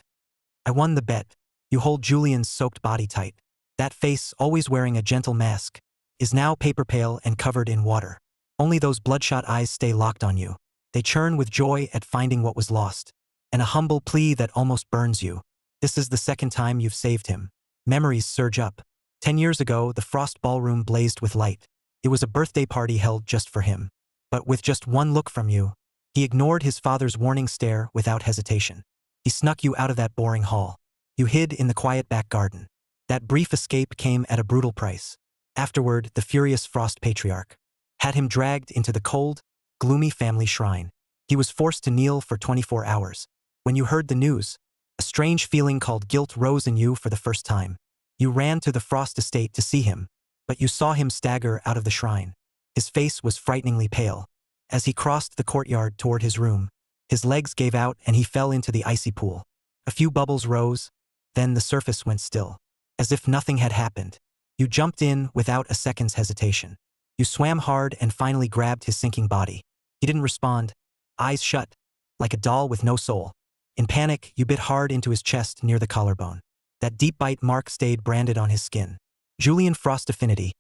I won the bet. You hold Julian's soaked body tight. That face, always wearing a gentle mask, is now paper pale and covered in water. Only those bloodshot eyes stay locked on you. They churn with joy at finding what was lost. And a humble plea that almost burns you. This is the second time you've saved him. Memories surge up. 10 years ago, the Frost Ballroom blazed with light. It was a birthday party held just for him. But with just one look from you, he ignored his father's warning stare without hesitation. He snuck you out of that boring hall. You hid in the quiet back garden. That brief escape came at a brutal price. Afterward, the furious Frost Patriarch had him dragged into the cold, gloomy family shrine. He was forced to kneel for 24 hours. When you heard the news, a strange feeling called guilt rose in you for the first time. You ran to the Frost estate to see him, but you saw him stagger out of the shrine. His face was frighteningly pale. As he crossed the courtyard toward his room, his legs gave out and he fell into the icy pool. A few bubbles rose, then the surface went still. As if nothing had happened. You jumped in without a second's hesitation. You swam hard and finally grabbed his sinking body. He didn't respond, eyes shut, like a doll with no soul. In panic, you bit hard into his chest near the collarbone. That deep bite mark stayed branded on his skin. Julian Frost Affinity.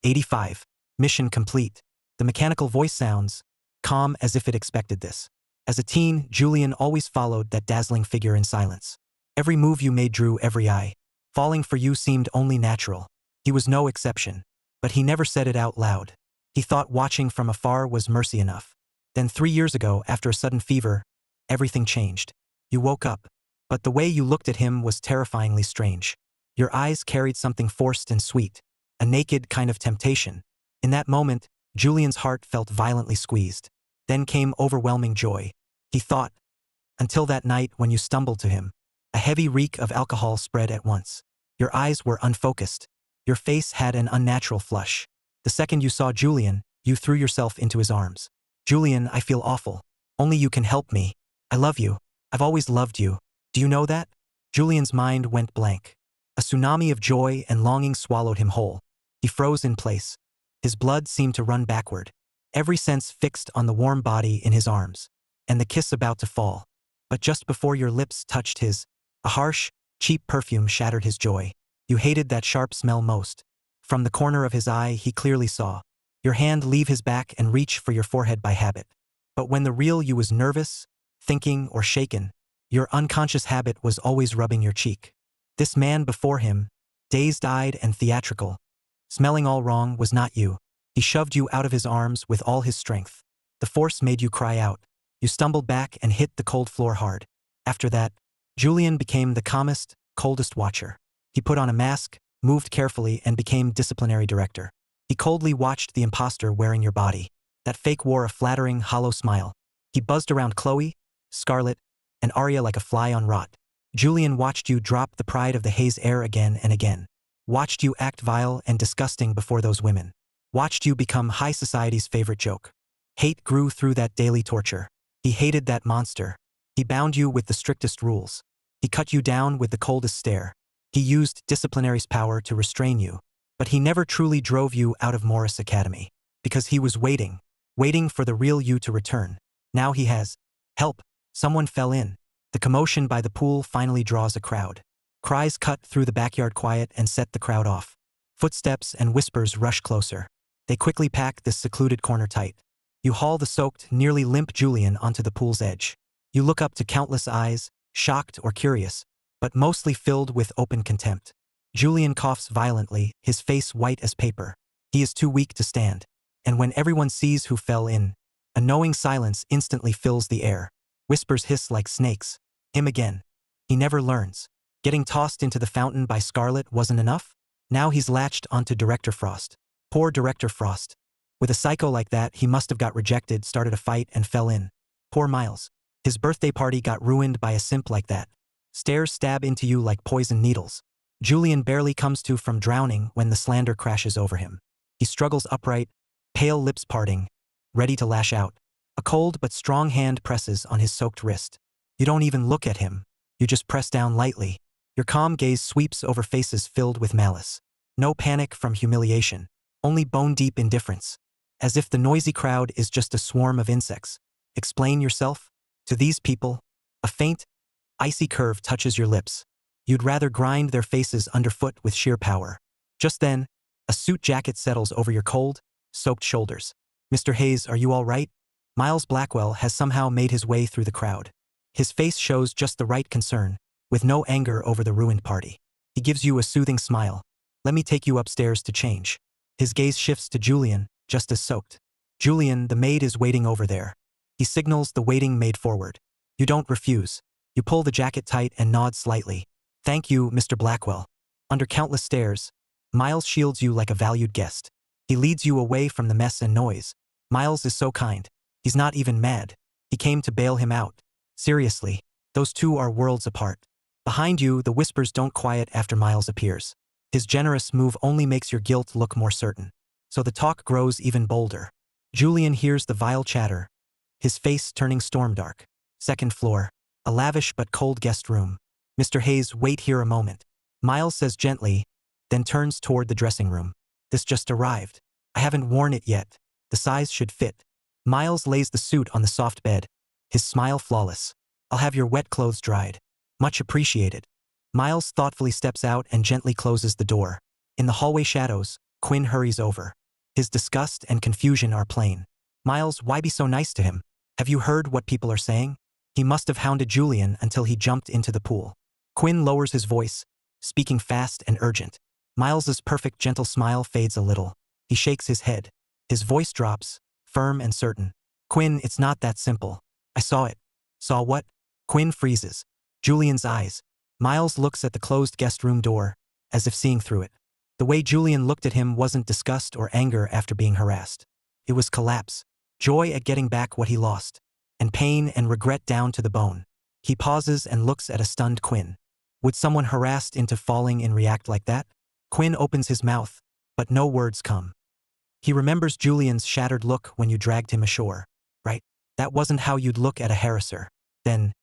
85. Mission complete. The mechanical voice sounds calm as if it expected this. As a teen, Julian always followed that dazzling figure in silence. Every move you made drew every eye. Falling for you seemed only natural. He was no exception. But he never said it out loud. He thought watching from afar was mercy enough. Then 3 years ago, after a sudden fever, everything changed. You woke up. But the way you looked at him was terrifyingly strange. Your eyes carried something forced and sweet. A naked kind of temptation. In that moment, Julian's heart felt violently squeezed. Then came overwhelming joy. He thought. Until that night when you stumbled to him. A heavy reek of alcohol spread at once. Your eyes were unfocused. Your face had an unnatural flush. The second you saw Julian, you threw yourself into his arms. Julian, I feel awful. Only you can help me. I love you. I've always loved you. Do you know that? Julian's mind went blank. A tsunami of joy and longing swallowed him whole. He froze in place. His blood seemed to run backward. Every sense fixed on the warm body in his arms. And the kiss about to fall. But just before your lips touched his, a harsh, cheap perfume shattered his joy. You hated that sharp smell most. From the corner of his eye, he clearly saw your hand leave his back and reach for your forehead by habit. But when the real you was nervous, thinking, or shaken, your unconscious habit was always rubbing your cheek. This man before him, dazed-eyed and theatrical, smelling all wrong, was not you. He shoved you out of his arms with all his strength. The force made you cry out. You stumbled back and hit the cold floor hard. After that, Julian became the calmest, coldest watcher. He put on a mask, moved carefully, and became disciplinary director. He coldly watched the imposter wearing your body. That fake wore a flattering, hollow smile. He buzzed around Chloe, Scarlet, and Arya like a fly on rot. Julian watched you drop the pride of the Hayes heir again and again. Watched you act vile and disgusting before those women. Watched you become high society's favorite joke. Hate grew through that daily torture. He hated that monster. He bound you with the strictest rules. He cut you down with the coldest stare. He used disciplinary's power to restrain you. But he never truly drove you out of Morris Academy. Because he was waiting for the real you to return. Now he has. Help! Someone fell in. The commotion by the pool finally draws a crowd. Cries cut through the backyard quiet and set the crowd off. Footsteps and whispers rush closer. They quickly pack this secluded corner tight. You haul the soaked, nearly limp Julian onto the pool's edge. You look up to countless eyes, shocked or curious, but mostly filled with open contempt. Julian coughs violently, his face white as paper. He is too weak to stand. And when everyone sees who fell in, a knowing silence instantly fills the air. Whispers hiss like snakes. Him again. He never learns. Getting tossed into the fountain by Scarlet wasn't enough? Now he's latched onto Director Frost. Poor Director Frost. With a psycho like that, he must have got rejected, started a fight, and fell in. Poor Miles. His birthday party got ruined by a simp like that. Stares stab into you like poison needles. Julian barely comes to from drowning when the slander crashes over him. He struggles upright, pale lips parting, ready to lash out. A cold but strong hand presses on his soaked wrist. You don't even look at him. You just press down lightly. Your calm gaze sweeps over faces filled with malice. No panic from humiliation. Only bone-deep indifference. As if the noisy crowd is just a swarm of insects. Explain yourself? To these people, a faint, icy curve touches your lips. You'd rather grind their faces underfoot with sheer power. Just then, a suit jacket settles over your cold, soaked shoulders. Mr. Hayes, are you all right? Miles Blackwell has somehow made his way through the crowd. His face shows just the right concern, with no anger over the ruined party. He gives you a soothing smile. Let me take you upstairs to change. His gaze shifts to Julian, just as soaked. Julian, the maid is waiting over there. He signals the waiting maid forward. You don't refuse. You pull the jacket tight and nod slightly. Thank you, Mr. Blackwell. Under countless stares, Miles shields you like a valued guest. He leads you away from the mess and noise. Miles is so kind. He's not even mad. He came to bail him out. Seriously, those two are worlds apart. Behind you, the whispers don't quiet after Miles appears. His generous move only makes your guilt look more certain. So the talk grows even bolder. Julian hears the vile chatter, his face turning storm-dark. Second floor, a lavish but cold guest room. Mr. Hayes, wait here a moment. Miles says gently, then turns toward the dressing room. This just arrived. I haven't worn it yet. The size should fit. Miles lays the suit on the soft bed, his smile flawless. I'll have your wet clothes dried. Much appreciated. Miles thoughtfully steps out and gently closes the door. In the hallway shadows, Quinn hurries over. His disgust and confusion are plain. Miles, why be so nice to him? Have you heard what people are saying? He must have hounded Julian until he jumped into the pool. Quinn lowers his voice, speaking fast and urgent. Miles's perfect gentle smile fades a little. He shakes his head. His voice drops, firm and certain. Quinn, it's not that simple. I saw it. Saw what? Quinn freezes. Julian's eyes. Miles looks at the closed guest room door, as if seeing through it. The way Julian looked at him wasn't disgust or anger after being harassed. It was collapse, joy at getting back what he lost, and pain and regret down to the bone. He pauses and looks at a stunned Quinn. Would someone harassed into falling and react like that? Quinn opens his mouth, but no words come. He remembers Julian's shattered look when you dragged him ashore. Right? That wasn't how you'd look at a harasser. Then,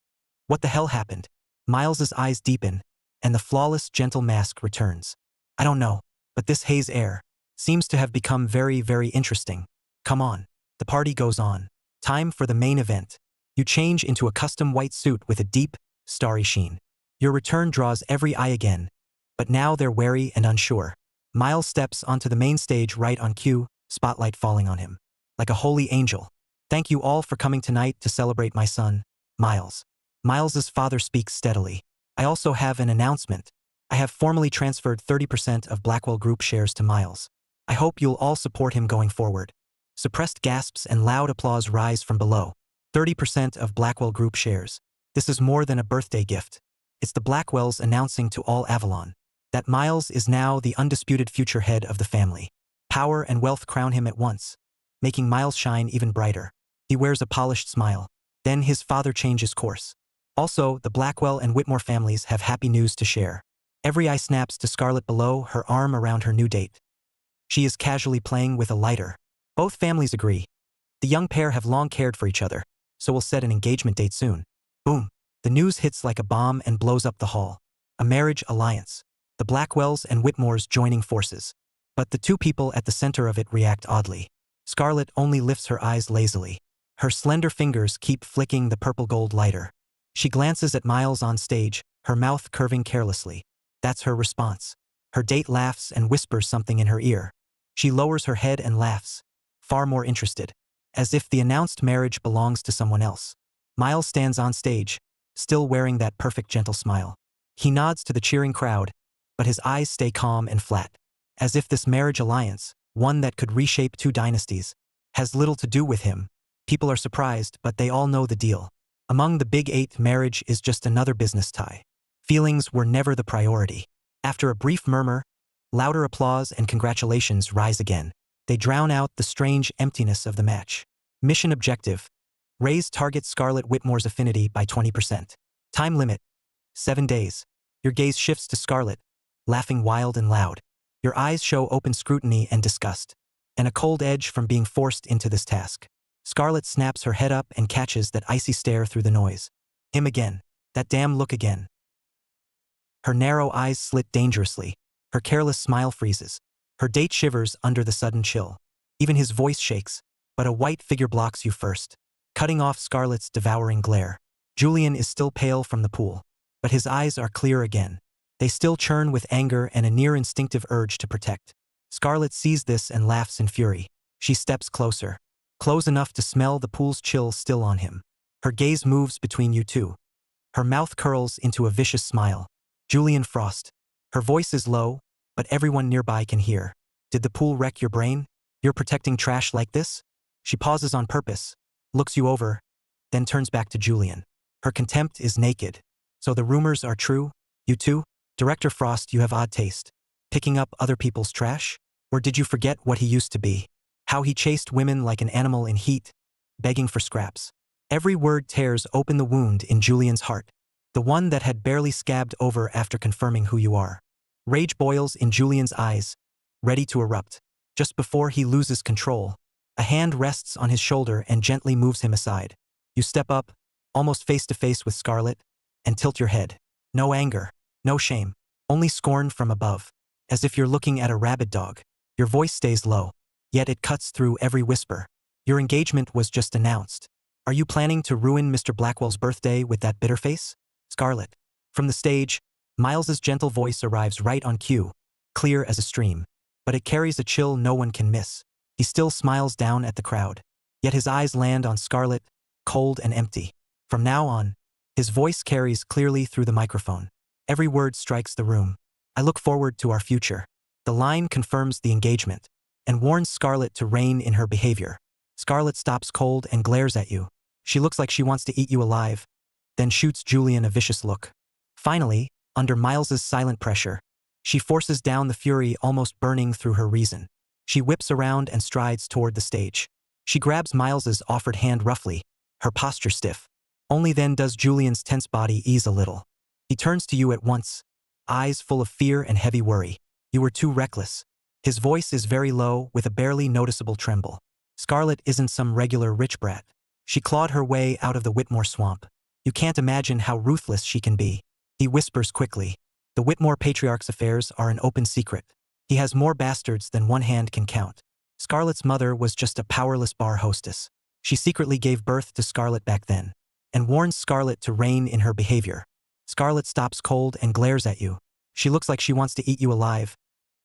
what the hell happened? Miles's eyes deepen, and the flawless, gentle mask returns. I don't know, but this Hayes heir seems to have become very, very interesting. Come on. The party goes on. Time for the main event. You change into a custom white suit with a deep, starry sheen. Your return draws every eye again, but now they're wary and unsure. Miles steps onto the main stage right on cue, spotlight falling on him. Like a holy angel. Thank you all for coming tonight to celebrate my son, Miles. Miles's father speaks steadily. I also have an announcement. I have formally transferred 30% of Blackwell Group shares to Miles. I hope you'll all support him going forward. Suppressed gasps and loud applause rise from below. 30% of Blackwell Group shares. This is more than a birthday gift. It's the Blackwells announcing to all Avalon. that Miles is now the undisputed future head of the family. Power and wealth crown him at once, making Miles shine even brighter. He wears a polished smile. Then his father changes course. Also, the Blackwell and Whitmore families have happy news to share. Every eye snaps to Scarlett below, her arm around her new date. She is casually playing with a lighter. Both families agree. The young pair have long cared for each other, so will set an engagement date soon. Boom! The news hits like a bomb and blows up the hall. A marriage alliance. The Blackwells and Whitmores joining forces. But the two people at the center of it react oddly. Scarlett only lifts her eyes lazily. Her slender fingers keep flicking the purple gold lighter. She glances at Miles on stage, her mouth curving carelessly. That's her response. Her date laughs and whispers something in her ear. She lowers her head and laughs, far more interested, as if the announced marriage belongs to someone else. Miles stands on stage, still wearing that perfect gentle smile. He nods to the cheering crowd, but his eyes stay calm and flat, as if this marriage alliance, one that could reshape two dynasties, has little to do with him. People are surprised, but they all know the deal. Among the Big Eight, marriage is just another business tie. Feelings were never the priority. After a brief murmur, louder applause and congratulations rise again. They drown out the strange emptiness of the match. Mission objective: raise target Scarlett Whitmore's affinity by 20%. Time limit: 7 days. Your gaze shifts to Scarlett, laughing wild and loud. Your eyes show open scrutiny and disgust, and a cold edge from being forced into this task. Scarlett snaps her head up and catches that icy stare through the noise. Him again. That damn look again. Her narrow eyes slit dangerously. Her careless smile freezes. Her date shivers under the sudden chill. Even his voice shakes, but a white figure blocks you first, cutting off Scarlett's devouring glare. Julian is still pale from the pool, but his eyes are clear again. They still churn with anger and a near-instinctive urge to protect. Scarlett sees this and laughs in fury. She steps closer, close enough to smell the pool's chill still on him. Her gaze moves between you two. Her mouth curls into a vicious smile. Julian Frost. Her voice is low, but everyone nearby can hear. Did the pool wreck your brain? You're protecting trash like this? She pauses on purpose, looks you over, then turns back to Julian. Her contempt is naked. So the rumors are true? You too? Director Frost, you have odd taste. Picking up other people's trash? Or did you forget what he used to be? How he chased women like an animal in heat, begging for scraps. Every word tears open the wound in Julian's heart, the one that had barely scabbed over after confirming who you are. Rage boils in Julian's eyes, ready to erupt. Just before he loses control, a hand rests on his shoulder and gently moves him aside. You step up, almost face to face with Scarlett, and tilt your head. No anger, no shame, only scorn from above, as if you're looking at a rabid dog. Your voice stays low, yet it cuts through every whisper. Your engagement was just announced. Are you planning to ruin Mr. Blackwell's birthday with that bitter face? Scarlett. From the stage, Miles's gentle voice arrives right on cue, clear as a stream. But it carries a chill no one can miss. He still smiles down at the crowd, yet his eyes land on Scarlett, cold and empty. From now on, his voice carries clearly through the microphone. Every word strikes the room. I look forward to our future. The line confirms the engagement and warns Scarlett to rein in her behavior. Scarlett stops cold and glares at you. She looks like she wants to eat you alive, then shoots Julian a vicious look. Finally, under Miles's silent pressure, she forces down the fury almost burning through her reason. She whips around and strides toward the stage. She grabs Miles's offered hand roughly, her posture stiff. Only then does Julian's tense body ease a little. He turns to you at once, eyes full of fear and heavy worry. You were too reckless. His voice is very low with a barely noticeable tremble. Scarlett isn't some regular rich brat. She clawed her way out of the Whitmore swamp. You can't imagine how ruthless she can be. He whispers quickly. The Whitmore patriarch's affairs are an open secret. He has more bastards than one hand can count. Scarlett's mother was just a powerless bar hostess. She secretly gave birth to Scarlett back then, and warns Scarlett to rein in her behavior. Scarlett stops cold and glares at you. She looks like she wants to eat you alive,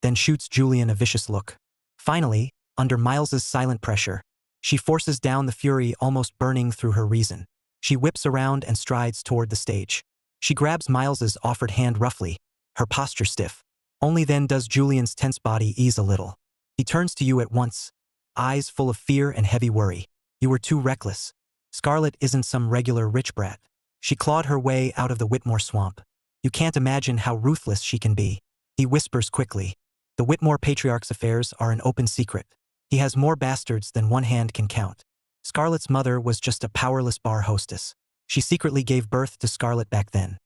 then shoots Julian a vicious look. Finally, under Miles's silent pressure, she forces down the fury almost burning through her reason. She whips around and strides toward the stage. She grabs Miles's offered hand roughly, her posture stiff. Only then does Julian's tense body ease a little. He turns to you at once, eyes full of fear and heavy worry. You were too reckless. Scarlett isn't some regular rich brat. She clawed her way out of the Whitmore swamp. You can't imagine how ruthless she can be. He whispers quickly. The Whitmore patriarch's affairs are an open secret. He has more bastards than one hand can count. Scarlett's mother was just a powerless bar hostess. She secretly gave birth to Scarlett back then.